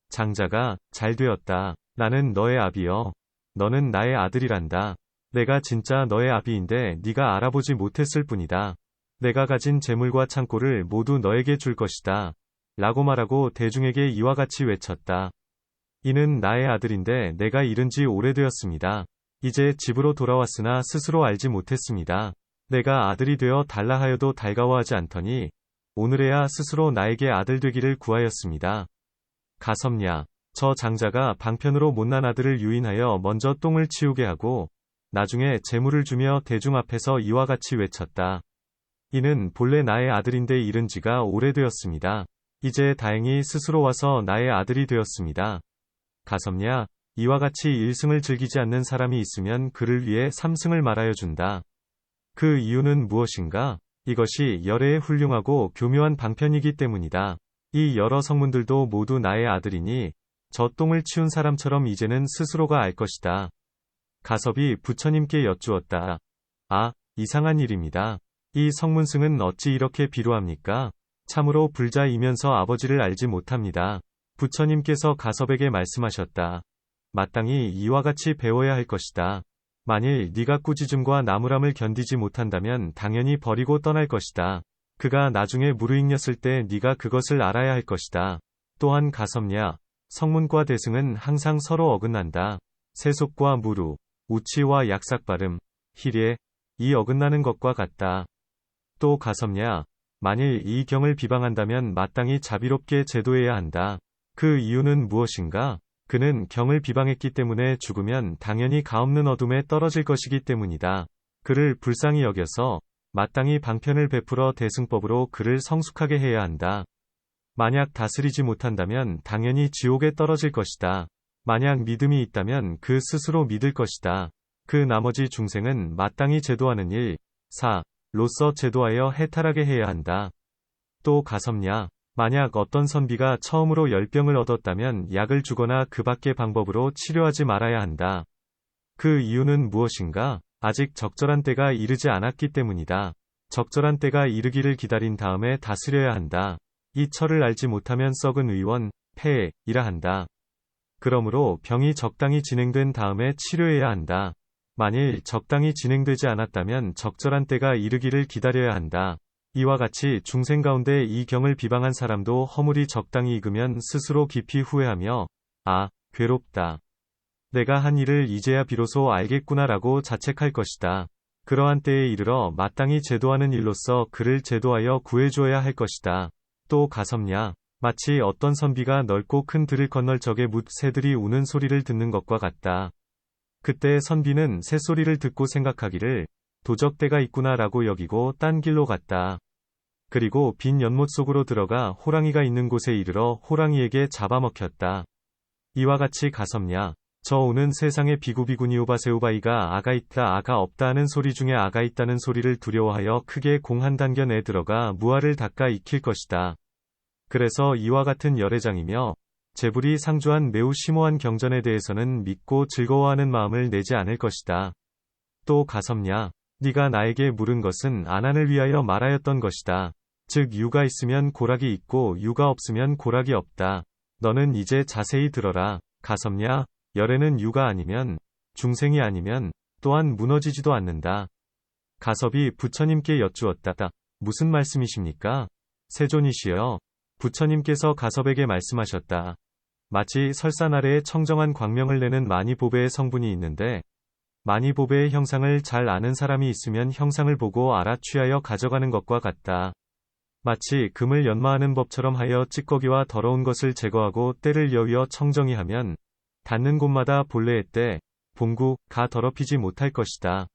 장자가 잘 되었다. 나는 너의 아비여. 너는 나의 아들이란다. 내가 진짜 너의 아비인데 네가 알아보지 못했을 뿐이다. 내가 가진 재물과 창고를 모두 너에게 줄 것이다. 라고 말하고 대중에게 이와 같이 외쳤다. 이는 나의 아들인데 내가 잃은 지 오래되었습니다. 이제 집으로 돌아왔으나 스스로 알지 못했습니다. 내가 아들이 되어 달라 하여도 달가워하지 않더니 오늘에야 스스로 나에게 아들 되기를 구하였습니다. 가섭냐. 저 장자가 방편으로 못난 아들을 유인하여 먼저 똥을 치우게 하고 나중에 재물을 주며 대중 앞에서 이와 같이 외쳤다. 이는 본래 나의 아들인데 잃은 지가 오래되었습니다. 이제 다행히 스스로 와서 나의 아들이 되었습니다. 가섭냐, 이와 같이 1승을 즐기지 않는 사람이 있으면 그를 위해 3승을 말하여 준다. 그 이유는 무엇인가? 이것이 열애의 훌륭하고 교묘한 방편이기 때문이다. 이 여러 성문들도 모두 나의 아들이니 저 똥을 치운 사람처럼 이제는 스스로가 알 것이다. 가섭이 부처님께 여쭈었다. 아, 이상한 일입니다. 이 성문승은 어찌 이렇게 비루합니까? 참으로 불자이면서 아버지를 알지 못합니다. 부처님께서 가섭에게 말씀하셨다. 마땅히 이와 같이 배워야 할 것이다. 만일 네가 꾸짖음과 나무람을 견디지 못한다면 당연히 버리고 떠날 것이다. 그가 나중에 무르익렸을 때 네가 그것을 알아야 할 것이다. 또한 가섭냐, 성문과 대승은 항상 서로 어긋난다. 세속과 무루, 우치와 약삭발음, 희례, 이 어긋나는 것과 같다. 또 가섭냐, 만일 이 경을 비방한다면 마땅히 자비롭게 제도해야 한다. 그 이유는 무엇인가? 그는 경을 비방했기 때문에 죽으면 당연히 가없는 어둠에 떨어질 것이기 때문이다. 그를 불쌍히 여겨서 마땅히 방편을 베풀어 대승법으로 그를 성숙하게 해야 한다. 만약 다스리지 못한다면 당연히 지옥에 떨어질 것이다. 만약 믿음이 있다면 그 스스로 믿을 것이다. 그 나머지 중생은 마땅히 제도하는 일, 로서 제도하여 해탈하게 해야 한다. 또 가섭냐, 만약 어떤 선비가 처음으로 열병을 얻었다면 약을 주거나 그 밖의 방법으로 치료하지 말아야 한다. 그 이유는 무엇인가? 아직 적절한 때가 이르지 않았기 때문이다. 적절한 때가 이르기를 기다린 다음에 다스려야 한다. 이 철을 알지 못하면 썩은 의원, 폐이라 한다. 그러므로 병이 적당히 진행된 다음에 치료해야 한다. 만일 적당히 진행되지 않았다면 적절한 때가 이르기를 기다려야 한다. 이와 같이 중생 가운데 이 경을 비방한 사람도 허물이 적당히 익으면 스스로 깊이 후회하며 아, 괴롭다. 내가 한 일을 이제야 비로소 알겠구나라고 자책할 것이다. 그러한 때에 이르러 마땅히 제도하는 일로서 그를 제도하여 구해주어야 할 것이다. 또 가섭냐. 마치 어떤 선비가 넓고 큰 들을 건널 적에 뭇 새들이 우는 소리를 듣는 것과 같다. 그때 선비는 새소리를 듣고 생각하기를 도적 때가 있구나라고 여기고 딴 길로 갔다. 그리고 빈 연못 속으로 들어가 호랑이가 있는 곳에 이르러 호랑이에게 잡아먹혔다. 이와 같이 가섭냐. 저 오는 세상에 비구비구니오바세오바이가 아가 있다 아가 없다 하는 소리 중에 아가 있다는 소리를 두려워하여 크게 공 한 단겨 내 들어가 무화를 닦아 익힐 것이다. 그래서 이와 같은 열애장이며 재불이 상주한 매우 심오한 경전에 대해서는 믿고 즐거워하는 마음을 내지 않을 것이다. 또 가섭냐. 네가 나에게 물은 것은 아난을 위하여 말하였던 것이다. 즉 유가 있으면 고락이 있고 유가 없으면 고락이 없다. 너는 이제 자세히 들어라. 가섭냐. 열애는 유가 아니면 중생이 아니면 또한 무너지지도 않는다. 가섭이 부처님께 여쭈었다. 무슨 말씀이십니까? 세존이시여. 부처님께서 가섭에게 말씀하셨다. 마치 설산 아래에 청정한 광명을 내는 마니보배의 성분이 있는데 마니보배의 형상을 잘 아는 사람이 있으면 형상을 보고 알아 취하여 가져가는 것과 같다. 마치 금을 연마하는 법처럼 하여 찌꺼기와 더러운 것을 제거하고 때를 여위어 청정히 하면 닿는 곳마다 본래의 때, 본구, 가 더럽히지 못할 것이다.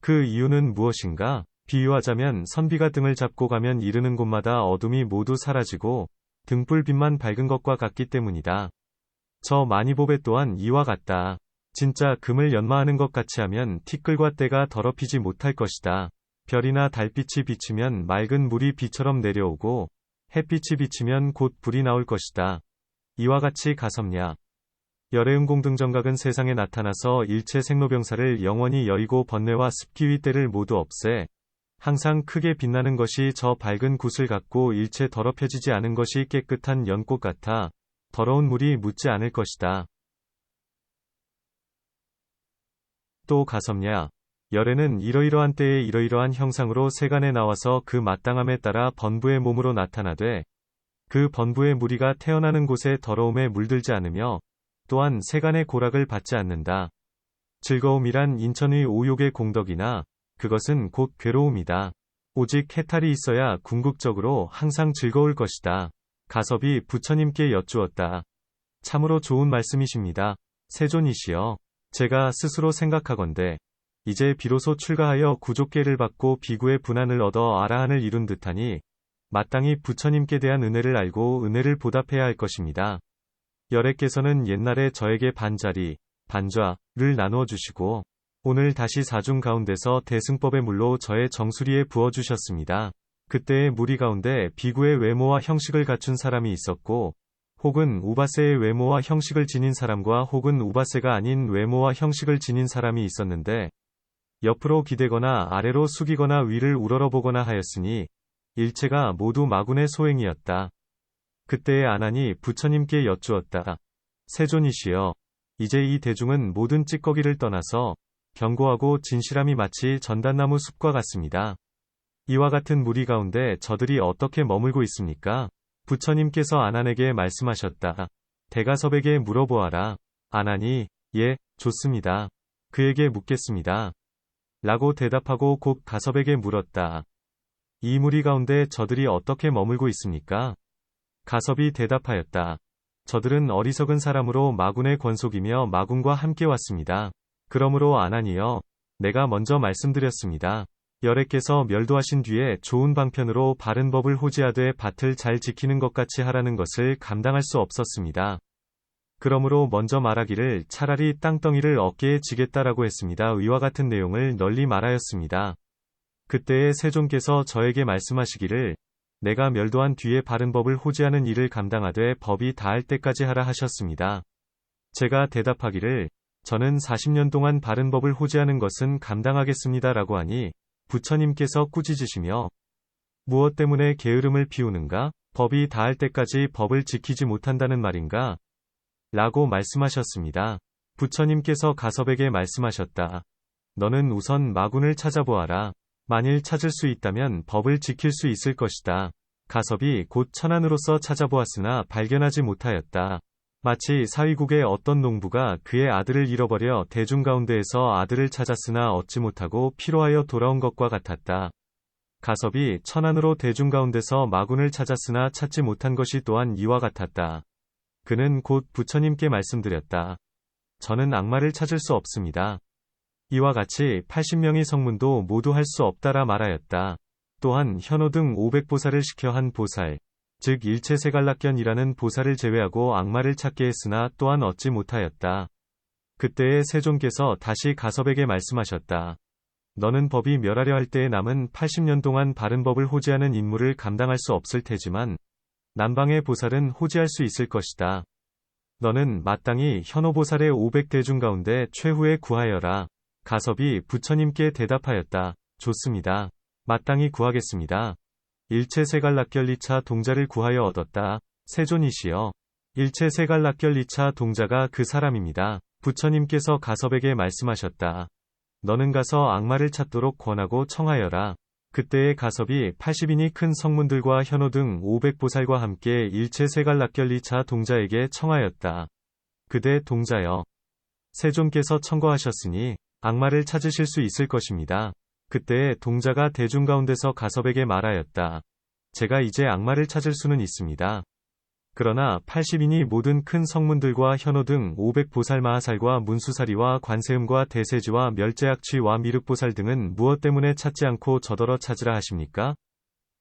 그 이유는 무엇인가? 비유하자면 선비가 등을 잡고 가면 이르는 곳마다 어둠이 모두 사라지고 등불빛만 밝은 것과 같기 때문이다. 저 마니보배 또한 이와 같다. 진짜 금을 연마하는 것 같이 하면 티끌과 때가 더럽히지 못할 것이다. 별이나 달빛이 비치면 맑은 물이 비처럼 내려오고 햇빛이 비치면 곧 불이 나올 것이다. 이와 같이 가섭냐. 열애응공등정각은 세상에 나타나서 일체 생로병사를 영원히 여의고 번뇌와 습기위 때를 모두 없애 항상 크게 빛나는 것이 저 밝은 굿을 갖고 일체 더럽혀지지 않은 것이 깨끗한 연꽃 같아 더러운 물이 묻지 않을 것이다. 또 가섭냐. 열애는 이러이러한 때에 이러이러한 형상으로 세간에 나와서 그 마땅함에 따라 번부의 몸으로 나타나되 그 번부의 무리가 태어나는 곳에 더러움에 물들지 않으며 또한 세간의 고락을 받지 않는다. 즐거움이란 인천의 오욕의 공덕이나 그것은 곧 괴로움이다. 오직 해탈이 있어야 궁극적으로 항상 즐거울 것이다. 가섭이 부처님께 여쭈었다. 참으로 좋은 말씀이십니다. 세존이시여. 제가 스스로 생각하건대 이제 비로소 출가하여 구족계를 받고 비구의 분한을 얻어 아라한을 이룬 듯하니 마땅히 부처님께 대한 은혜를 알고 은혜를 보답해야 할 것입니다. 열애께서는 옛날에 저에게 반자리, 반좌를 나누어 주시고 오늘 다시 사중 가운데서 대승법의 물로 저의 정수리에 부어주셨습니다. 그때의 무리 가운데 비구의 외모와 형식을 갖춘 사람이 있었고 혹은 우바세의 외모와 형식을 지닌 사람과 혹은 우바세가 아닌 외모와 형식을 지닌 사람이 있었는데 옆으로 기대거나 아래로 숙이거나 위를 우러러보거나 하였으니 일체가 모두 마군의 소행이었다. 그때의 아난이 부처님께 여쭈었다. 세존이시여. 이제 이 대중은 모든 찌꺼기를 떠나서 견고하고 진실함이 마치 전단나무 숲과 같습니다. 이와 같은 무리 가운데 저들이 어떻게 머물고 있습니까? 부처님께서 아난에게 말씀하셨다. 대가섭에게 물어보아라. 아난이 예, 좋습니다. 그에게 묻겠습니다. 라고 대답하고 곧 가섭에게 물었다. 이 무리 가운데 저들이 어떻게 머물고 있습니까? 가섭이 대답하였다. 저들은 어리석은 사람으로 마군의 권속이며 마군과 함께 왔습니다. 그러므로 아난이여, 내가 먼저 말씀드렸습니다. 열애께서 멸도하신 뒤에 좋은 방편으로 바른 법을 호지하되 밭을 잘 지키는 것 같이 하라는 것을 감당할 수 없었습니다. 그러므로 먼저 말하기를 차라리 땅덩이를 어깨에 지겠다라고 했습니다. 이와 같은 내용을 널리 말하였습니다. 그때에 세존께서 저에게 말씀하시기를 내가 멸도한 뒤에 바른 법을 호지하는 일을 감당하되 법이 다할 때까지 하라 하셨습니다. 제가 대답하기를 저는 40년 동안 바른 법을 호지하는 것은 감당하겠습니다 라고 하니 부처님께서 꾸짖으시며 무엇 때문에 게으름을 피우는가? 법이 다할 때까지 법을 지키지 못한다는 말인가? 라고 말씀하셨습니다. 부처님께서 가섭에게 말씀하셨다. 너는 우선 마군을 찾아보아라. 만일 찾을 수 있다면 법을 지킬 수 있을 것이다. 가섭이 곧 천안으로서 찾아보았으나 발견하지 못하였다. 마치 사위국의 어떤 농부가 그의 아들을 잃어버려 대중 가운데에서 아들을 찾았으나 얻지 못하고 피로하여 돌아온 것과 같았다. 가섭이 천안으로 대중 가운데서 마군을 찾았으나 찾지 못한 것이 또한 이와 같았다. 그는 곧 부처님께 말씀드렸다. 저는 악마를 찾을 수 없습니다. 이와 같이 80명의 성문도 모두 할 수 없다라 말하였다. 또한 현호 등 500보살을 시켜 한 보살, 즉 일체세갈락견이라는 보살을 제외하고 악마를 찾게 했으나 또한 얻지 못하였다. 그때에 세존께서 다시 가섭에게 말씀하셨다. 너는 법이 멸하려 할 때에 남은 80년 동안 바른 법을 호지하는 임무를 감당할 수 없을 테지만 남방의 보살은 호지할 수 있을 것이다. 너는 마땅히 현호보살의 500대중 가운데 최후에 구하여라. 가섭이 부처님께 대답하였다. 좋습니다. 마땅히 구하겠습니다. 일체세갈락결 2차 동자를 구하여 얻었다. 세존이시여. 일체세갈락결 2차 동자가 그 사람입니다. 부처님께서 가섭에게 말씀하셨다. 너는 가서 악마를 찾도록 권하고 청하여라. 그때의 가섭이 80인이 큰 성문들과 현호 등 500보살과 함께 일체세갈락결 2차 동자에게 청하였다. 그대 동자여. 세존께서 청거하셨으니 악마를 찾으실 수 있을 것입니다. 그때에 동자가 대중 가운데서 가섭에게 말하였다. 제가 이제 악마를 찾을 수는 있습니다. 그러나 80인이 모든 큰 성문들과 현호 등 500보살 마하살과 문수사리와 관세음과 대세지와 멸제악취와 미륵보살 등은 무엇 때문에 찾지 않고 저더러 찾으라 하십니까?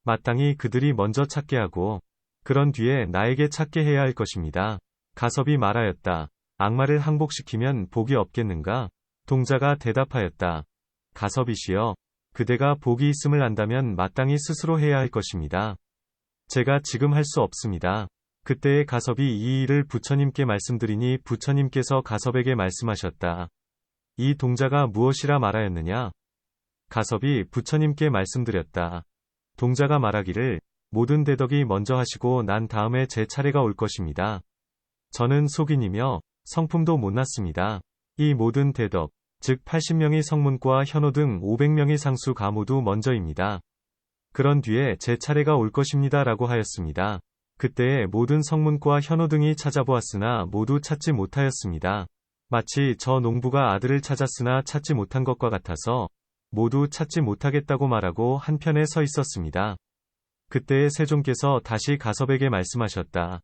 마땅히 그들이 먼저 찾게 하고 그런 뒤에 나에게 찾게 해야 할 것입니다. 가섭이 말하였다. 악마를 항복시키면 복이 없겠는가? 동자가 대답하였다. 가섭이시여. 그대가 복이 있음을 안다면 마땅히 스스로 해야 할 것입니다. 제가 지금 할 수 없습니다. 그때의 가섭이 이 일을 부처님께 말씀드리니 부처님께서 가섭에게 말씀하셨다. 이 동자가 무엇이라 말하였느냐? 가섭이 부처님께 말씀드렸다. 동자가 말하기를 모든 대덕이 먼저 하시고 난 다음에 제 차례가 올 것입니다. 저는 속인이며 성품도 못났습니다. 이 모든 대덕, 즉 80명의 성문과 현호 등 500명의 상수가 모두 먼저입니다. 그런 뒤에 제 차례가 올 것입니다. 라고 하였습니다. 그때에 모든 성문과 현호 등이 찾아보았으나 모두 찾지 못하였습니다. 마치 저 농부가 아들을 찾았으나 찾지 못한 것과 같아서 모두 찾지 못하겠다고 말하고 한편에 서 있었습니다. 그때에 세존께서 다시 가섭에게 말씀하셨다.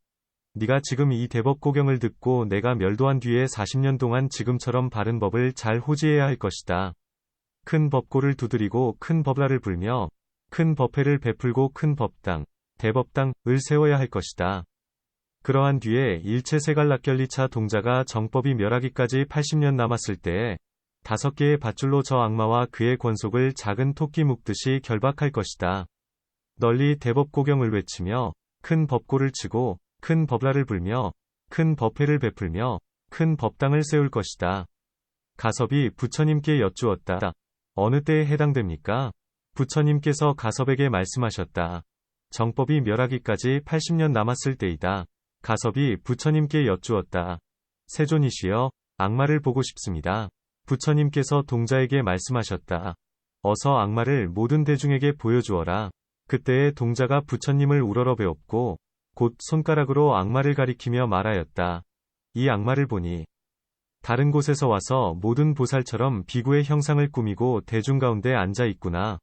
네가 지금 이 대법고경을 듣고 내가 멸도한 뒤에 40년 동안 지금처럼 바른 법을 잘 호지해야 할 것이다. 큰 법고를 두드리고 큰 법라를 불며 큰 법회를 베풀고 큰 법당, 대법당을 세워야 할 것이다. 그러한 뒤에 일체세갈락결 2차 동자가 정법이 멸하기까지 80년 남았을 때에 5개의 밧줄로 저 악마와 그의 권속을 작은 토끼 묶듯이 결박할 것이다. 널리 대법고경을 외치며 큰 법고를 치고 큰 법라를 불며 큰 법회를 베풀며 큰 법당을 세울 것이다. 가섭이 부처님께 여쭈었다. 어느 때에 해당됩니까? 부처님께서 가섭에게 말씀하셨다. 정법이 멸하기까지 80년 남았을 때이다. 가섭이 부처님께 여쭈었다. 세존이시여, 악마를 보고 싶습니다. 부처님께서 동자에게 말씀하셨다. 어서 악마를 모든 대중에게 보여주어라. 그때에 동자가 부처님을 우러러 배웠고 곧 손가락으로 악마를 가리키며 말하였다. 이 악마를 보니 다른 곳에서 와서 모든 보살처럼 비구의 형상을 꾸미고 대중 가운데 앉아 있구나.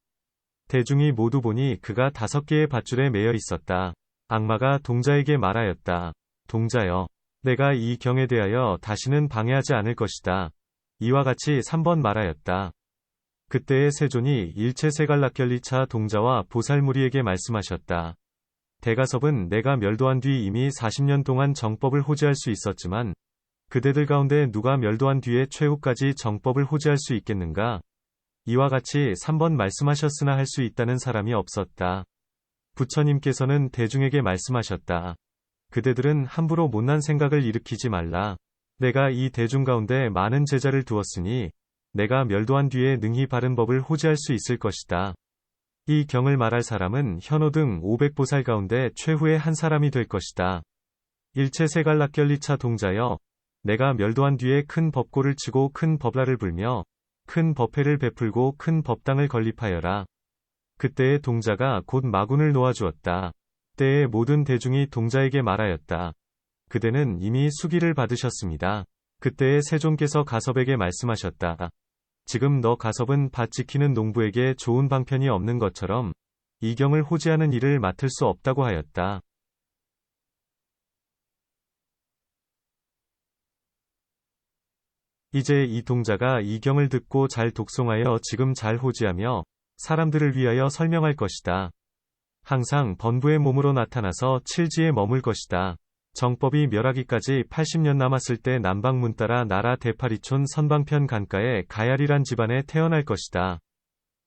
대중이 모두 보니 그가 5개의 밧줄에 매여 있었다. 악마가 동자에게 말하였다. 동자여, 내가 이 경에 대하여 다시는 방해하지 않을 것이다. 이와 같이 3번 말하였다. 그때의 세존이 일체세갈락결 2차 동자와 보살무리에게 말씀하셨다. 대가섭은 내가 멸도한 뒤 이미 40년 동안 정법을 호지할 수 있었지만 그대들 가운데 누가 멸도한 뒤에 최후까지 정법을 호지할 수 있겠는가? 이와 같이 3번 말씀하셨으나 할 수 있다는 사람이 없었다. 부처님께서는 대중에게 말씀하셨다. 그대들은 함부로 못난 생각을 일으키지 말라. 내가 이 대중 가운데 많은 제자를 두었으니 내가 멸도한 뒤에 능히 바른 법을 호지할 수 있을 것이다. 이 경을 말할 사람은 현호 등 500보살 가운데 최후의 한 사람이 될 것이다. 일체세갈락결 2차 동자여, 내가 멸도한 뒤에 큰 법고를 치고 큰 법라를 불며 큰 법회를 베풀고 큰 법당을 건립하여라. 그때의 동자가 곧 마군을 놓아주었다. 때에 모든 대중이 동자에게 말하였다. 그대는 이미 수기를 받으셨습니다. 그때의 세존께서 가섭에게 말씀하셨다. 지금 너 가섭은 밭 지키는 농부에게 좋은 방편이 없는 것처럼 이경을 호지하는 일을 맡을 수 없다고 하였다. 이제 이 동자가 이경을 듣고 잘 독송하여 지금 잘 호지하며 사람들을 위하여 설명할 것이다. 항상 번부의 몸으로 나타나서 칠지에 머물 것이다. 정법이 멸하기까지 80년 남았을 때 남방문 따라 나라 대파리촌 선방편 간가에 가야리란 집안에 태어날 것이다.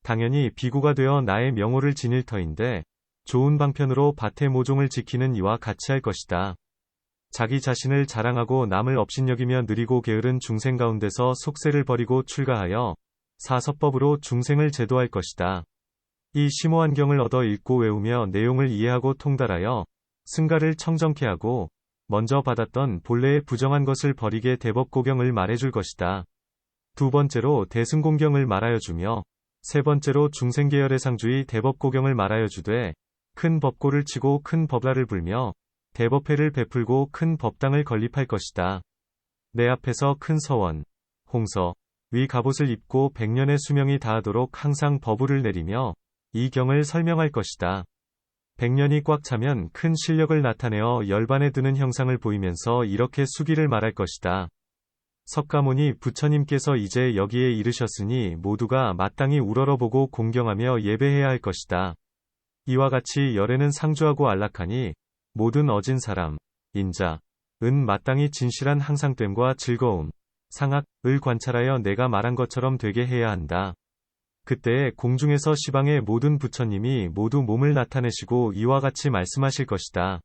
당연히 비구가 되어 나의 명호를 지닐 터인데 좋은 방편으로 밭의 모종을 지키는 이와 같이 할 것이다. 자기 자신을 자랑하고 남을 업신여기며 느리고 게으른 중생 가운데서 속세를 버리고 출가하여 사서법으로 중생을 제도할 것이다. 이 심오한 경을 얻어 읽고 외우며 내용을 이해하고 통달하여 승가를 청정케 하고 먼저 받았던 본래의 부정한 것을 버리게 대법고경을 말해줄 것이다. 두 번째로 대승공경을 말하여 주며 세 번째로 중생계열의 상주의 대법고경을 말하여 주되 큰 법고를 치고 큰 법라를 불며 대법회를 베풀고 큰 법당을 건립할 것이다. 내 앞에서 큰 서원, 홍서, 위 갑옷을 입고 100년의 수명이 다하도록 항상 법우를 내리며 이 경을 설명할 것이다. 100년이 꽉 차면 큰 실력을 나타내어 열반에 드는 형상을 보이면서 이렇게 수기를 말할 것이다. 석가모니 부처님께서 이제 여기에 이르셨으니 모두가 마땅히 우러러보고 공경하며 예배해야 할 것이다. 이와 같이 열에는 상주하고 안락하니 모든 어진 사람, 인자, 은 마땅히 진실한 항상됨과 즐거움, 상악,을 관찰하여 내가 말한 것처럼 되게 해야 한다. 그때에 공중에서 시방의 모든 부처님이 모두 몸을 나타내시고 이와 같이 말씀하실 것이다.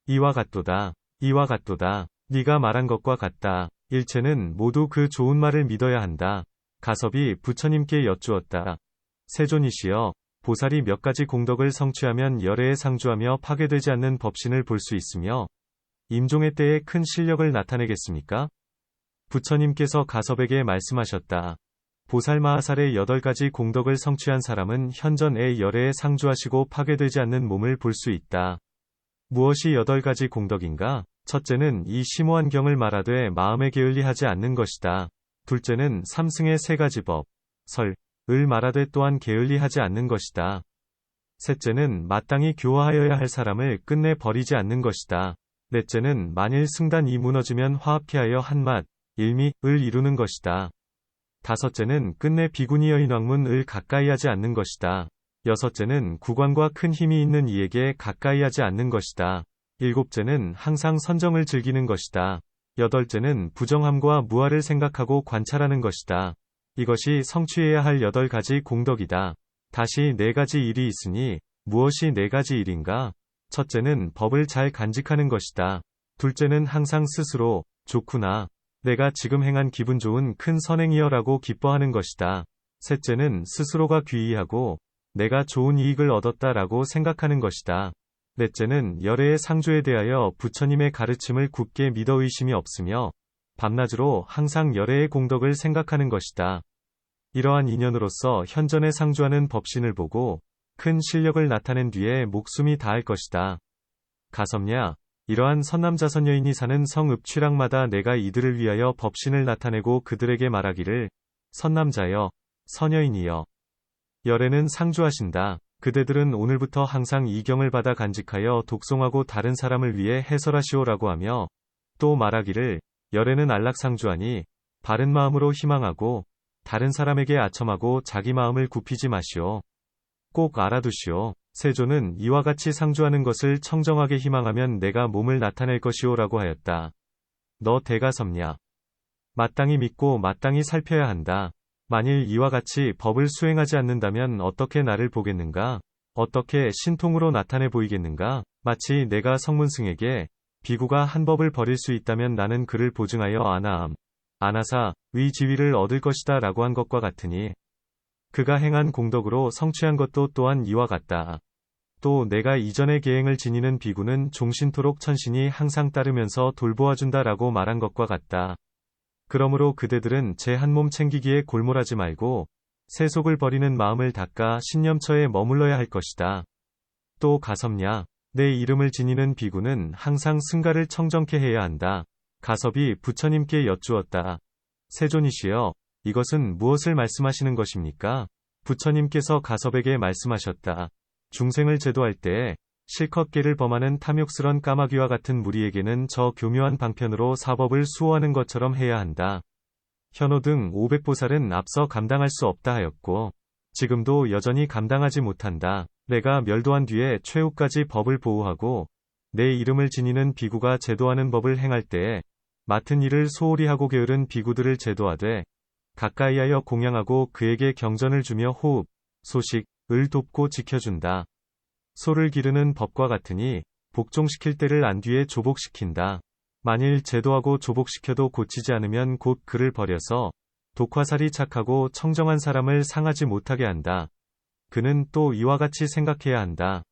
이와 같도다. 이와 같도다. 네가 말한 것과 같다. 일체는 모두 그 좋은 말을 믿어야 한다. 가섭이 부처님께 여쭈었다. 세존이시여, 보살이 몇 가지 공덕을 성취하면 열애에 상주하며 파괴되지 않는 법신을 볼 수 있으며 임종의 때에 큰 실력을 나타내겠습니까? 부처님께서 가섭에게 말씀하셨다. 보살마하살의 8가지 공덕을 성취한 사람은 현전의 열애에 상주하시고 파괴되지 않는 몸을 볼 수 있다. 무엇이 8가지 공덕인가? 첫째는 이 심오한 경을 말하되 마음에 게을리하지 않는 것이다. 둘째는 삼승의 3가지 법, 을 말하되 또한 게을리하지 않는 것이다. 셋째는 마땅히 교화하여야 할 사람을 끝내 버리지 않는 것이다. 넷째는 만일 승단이 무너지면 화합케 하여 한맛, 일미을 이루는 것이다. 다섯째는 끝내 비구니여 인왕문을 가까이 하지 않는 것이다. 여섯째는 구관과 큰 힘이 있는 이에게 가까이 하지 않는 것이다. 일곱째는 항상 선정을 즐기는 것이다. 여덟째는 부정함과 무아를 생각하고 관찰하는 것이다. 이것이 성취해야 할 8가지 공덕이다. 다시 4가지 일이 있으니 무엇이 4가지 일인가? 첫째는 법을 잘 간직하는 것이다. 둘째는 항상 스스로 좋구나. 내가 지금 행한 기분 좋은 큰 선행이여라고 기뻐하는 것이다. 셋째는 스스로가 귀의하고 내가 좋은 이익을 얻었다라고 생각하는 것이다. 넷째는 열애의 상주에 대하여 부처님의 가르침을 굳게 믿어 의심이 없으며 밤낮으로 항상 열애의 공덕을 생각하는 것이다. 이러한 인연으로서 현전에 상주하는 법신을 보고 큰 실력을 나타낸 뒤에 목숨이 다할 것이다. 가섭냐, 이러한 선남자선여인이 사는 성읍취락마다 내가 이들을 위하여 법신을 나타내고 그들에게 말하기를 선남자여, 선여인이여. 열애는 상주하신다. 그대들은 오늘부터 항상 이 경을 받아 간직하여 독송하고 다른 사람을 위해 해설하시오라고 하며 또 말하기를 열애는 안락상주하니 바른 마음으로 희망하고 다른 사람에게 아첨하고 자기 마음을 굽히지 마시오. 꼭 알아두시오. 세존은 이와 같이 상주하는 것을 청정하게 희망하면 내가 몸을 나타낼 것이오라고 하였다. 너 대가섭냐? 마땅히 믿고 마땅히 살펴야 한다. 만일 이와 같이 법을 수행하지 않는다면 어떻게 나를 보겠는가? 어떻게 신통으로 나타내 보이겠는가? 마치 내가 성문승에게 비구가 한 법을 버릴 수 있다면 나는 그를 보증하여 아나암, 아나사, 위 지위를 얻을 것이다 라고 한 것과 같으니 그가 행한 공덕으로 성취한 것도 또한 이와 같다. 또 내가 이전의 계행을 지니는 비구는 종신토록 천신이 항상 따르면서 돌보아준다 라고 말한 것과 같다. 그러므로 그대들은 제 한 몸 챙기기에 골몰하지 말고 세속을 버리는 마음을 닦아 신념처에 머물러야 할 것이다. 또 가섭냐? 내 이름을 지니는 비구는 항상 승가를 청정케 해야 한다. 가섭이 부처님께 여쭈었다. 세존이시여, 이것은 무엇을 말씀하시는 것입니까? 부처님께서 가섭에게 말씀하셨다. 중생을 제도할 때에 실컷 깨를 범하는 탐욕스런 까마귀와 같은 무리에게는 저 교묘한 방편으로 사법을 수호하는 것처럼 해야 한다. 현호 등 500보살은 앞서 감당할 수 없다 하였고, 지금도 여전히 감당하지 못한다. 내가 멸도한 뒤에 최후까지 법을 보호하고, 내 이름을 지니는 비구가 제도하는 법을 행할 때에, 맡은 일을 소홀히 하고 게으른 비구들을 제도하되, 가까이하여 공양하고 그에게 경전을 주며 호흡, 소식을 돕고 지켜준다. 소를 기르는 법과 같으니 복종시킬 때를 안 뒤에 조복시킨다. 만일 제도하고 조복시켜도 고치지 않으면 곧 그를 버려서 독화살이 착하고 청정한 사람을 상하지 못하게 한다. 그는 또 이와 같이 생각해야 한다.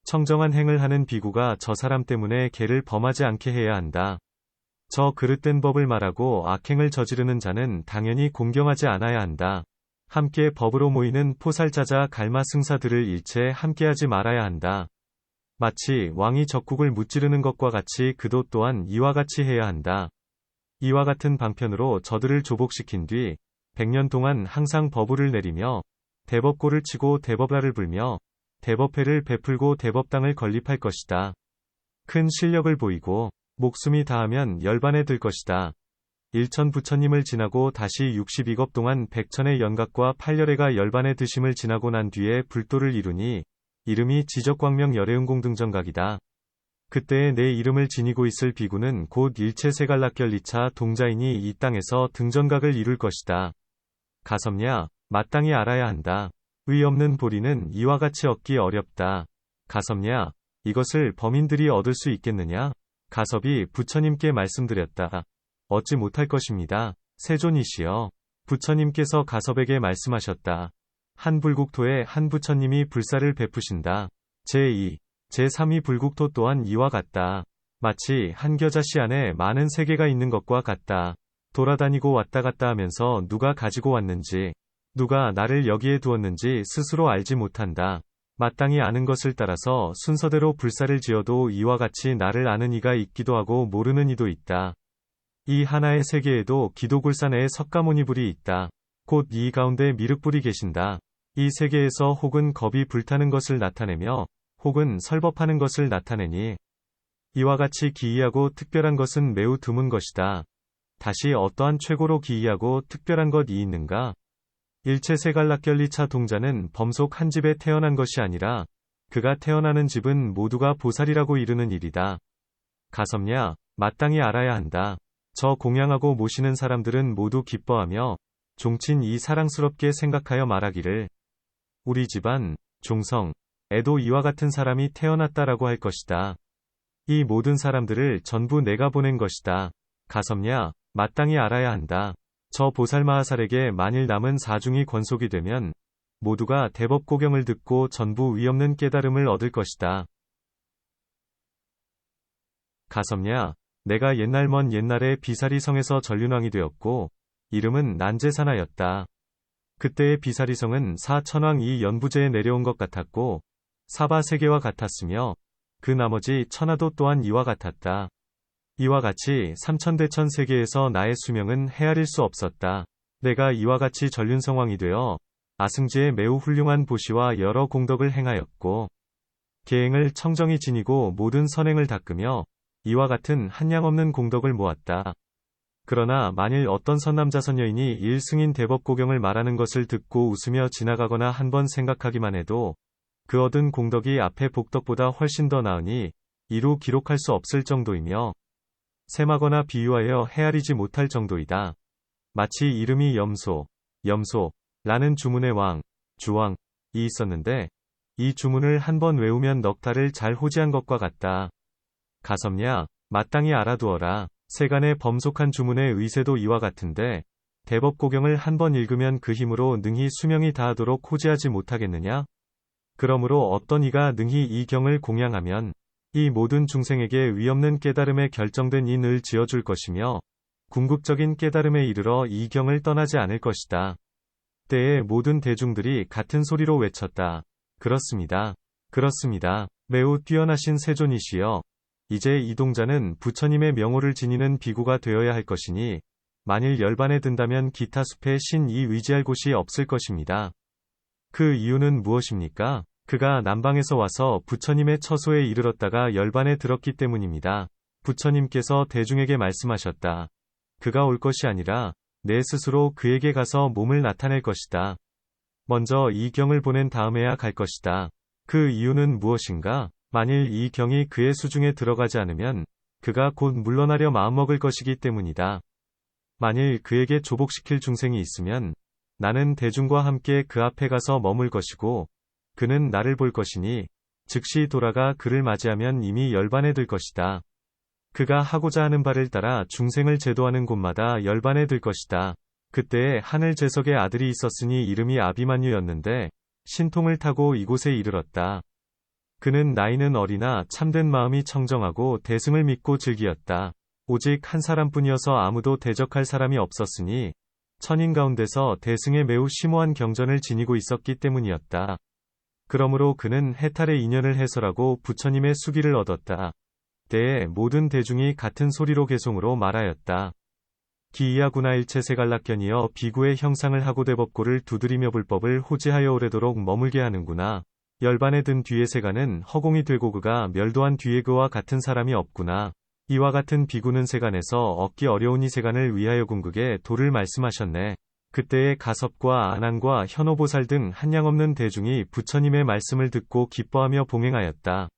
청정한 행을 하는 비구가 저 사람 때문에 개를 범하지 않게 해야 한다. 저 그릇된 법을 말하고 악행을 저지르는 자는 당연히 공경하지 않아야 한다. 함께 법으로 모이는 포살자자 갈마승사들을 일체 함께하지 말아야 한다. 마치 왕이 적국을 무찌르는 것과 같이 그도 또한 이와 같이 해야 한다. 이와 같은 방편으로 저들을 조복시킨 뒤 100년 동안 항상 법우를 내리며 대법고를 치고 대법라를 불며 대법회를 베풀고 대법당을 건립할 것이다. 큰 실력을 보이고 목숨이 다하면 열반에 들 것이다. 일천 부처님을 지나고 다시 62겁 동안 백천의 연각과 팔열애가 열반의 드심을 지나고 난 뒤에 불도를 이루니 이름이 지적광명 열애응공등정각이다. 그때에 내 이름을 지니고 있을 비구는 곧 일체 세갈락결 2차 동자이니 이 땅에서 등전각을 이룰 것이다. 가섭냐, 마땅히 알아야 한다. 의 없는 보리는 이와 같이 얻기 어렵다. 가섭냐, 이것을 범인들이 얻을 수 있겠느냐? 가섭이 부처님께 말씀드렸다. 얻지 못할 것입니다. 세존이시여. 부처님께서 가섭에게 말씀하셨다. 한 불국토에 한 부처님이 불사를 베푸신다. 제2, 제3위 불국토 또한 이와 같다. 마치 한 겨자씨 안에 많은 세계가 있는 것과 같다. 돌아다니고 왔다 갔다 하면서 누가 가지고 왔는지, 누가 나를 여기에 두었는지 스스로 알지 못한다. 마땅히 아는 것을 따라서 순서대로 불사를 지어도 이와 같이 나를 아는 이가 있기도 하고 모르는 이도 있다. 이 하나의 세계에도 기도굴산에 석가모니불이 있다. 곧 이 가운데 미륵불이 계신다. 이 세계에서 혹은 겁이 불타는 것을 나타내며 혹은 설법하는 것을 나타내니 이와 같이 기이하고 특별한 것은 매우 드문 것이다. 다시 어떠한 최고로 기이하고 특별한 것이 있는가? 일체 세갈락결 2차 동자는 범속 한 집에 태어난 것이 아니라 그가 태어나는 집은 모두가 보살이라고 이르는 일이다. 가섭냐, 마땅히 알아야 한다. 저 공양하고 모시는 사람들은 모두 기뻐하며 종친 이 사랑스럽게 생각하여 말하기를 우리 집안, 종성, 에도 이와 같은 사람이 태어났다라고 할 것이다. 이 모든 사람들을 전부 내가 보낸 것이다. 가섭냐, 마땅히 알아야 한다. 저 보살마하살에게 만일 남은 사중이 권속이 되면 모두가 대법고경을 듣고 전부 위없는 깨달음을 얻을 것이다. 가섭냐, 내가 옛날 먼 옛날에 비사리성에서 전륜왕이 되었고 이름은 난제사나였다. 그때의 비사리성은 사천왕 이 연부제에 내려온 것 같았고 사바세계와 같았으며 그 나머지 천하도 또한 이와 같았다. 이와 같이 삼천대천 세계에서 나의 수명은 헤아릴 수 없었다. 내가 이와 같이 전륜성왕이 되어 아승지에 매우 훌륭한 보시와 여러 공덕을 행하였고 계행을 청정히 지니고 모든 선행을 닦으며 이와 같은 한량없는 공덕을 모았다. 그러나 만일 어떤 선남자 선여인이 일승인 대법고경을 말하는 것을 듣고 웃으며 지나가거나 한번 생각하기만 해도 그 얻은 공덕이 앞의 복덕보다 훨씬 더 나으니 이루 기록할 수 없을 정도이며 셈하거나 비유하여 헤아리지 못할 정도이다. 마치 이름이 염소라는 주문의 왕, 주왕이 있었는데 이 주문을 한번 외우면 넉 달을 잘 호지한 것과 같다. 가섭냐, 마땅히 알아두어라. 세간의 범속한 주문의 의세도 이와 같은데 대법고경을 한번 읽으면 그 힘으로 능히 수명이 다하도록 호지하지 못하겠느냐? 그러므로 어떤 이가 능히 이 경을 공양하면 이 모든 중생에게 위없는 깨달음에 결정된 인을 지어줄 것이며 궁극적인 깨달음에 이르러 이 경을 떠나지 않을 것이다. 때에 모든 대중들이 같은 소리로 외쳤다. 그렇습니다. 그렇습니다. 매우 뛰어나신 세존이시여. 이제 이 동자는 부처님의 명호를 지니는 비구가 되어야 할 것이니 만일 열반에 든다면 기타 숲에 신이 의지할 곳이 없을 것입니다. 그 이유는 무엇입니까? 그가 남방에서 와서 부처님의 처소에 이르렀다가 열반에 들었기 때문입니다. 부처님께서 대중에게 말씀하셨다. 그가 올 것이 아니라 내 스스로 그에게 가서 몸을 나타낼 것이다. 먼저 이 경을 보낸 다음에야 갈 것이다. 그 이유는 무엇인가? 만일 이 경이 그의 수중에 들어가지 않으면 그가 곧 물러나려 마음먹을 것이기 때문이다. 만일 그에게 조복시킬 중생이 있으면 나는 대중과 함께 그 앞에 가서 머물 것이고 그는 나를 볼 것이니 즉시 돌아가 그를 맞이하면 이미 열반에 들 것이다. 그가 하고자 하는 바를 따라 중생을 제도하는 곳마다 열반에 들 것이다. 그때에 하늘 제석의 아들이 있었으니 이름이 아비만유였는데 신통을 타고 이곳에 이르렀다. 그는 나이는 어리나 참된 마음이 청정하고 대승을 믿고 즐기었다. 오직 한 사람뿐이어서 아무도 대적할 사람이 없었으니 천인 가운데서 대승에 매우 심오한 경전을 지니고 있었기 때문이었다. 그러므로 그는 해탈의 인연을 해설하고 부처님의 수기를 얻었다. 때에 모든 대중이 같은 소리로 개송으로 말하였다. 기이하구나 일체세갈락견이여 비구의 형상을 하고 대법고를 두드리며 불법을 호지하여 오래도록 머물게 하는구나. 열반에 든 뒤의 세간은 허공이 되고 그가 멸도한 뒤에 그와 같은 사람이 없구나. 이와 같은 비구는 세간에서 얻기 어려운 이 세간을 위하여 궁극에 도를 말씀하셨네. 그때에 가섭과 안항과 현오보살 등 한량없는 대중이 부처님의 말씀을 듣고 기뻐하며 봉행하였다.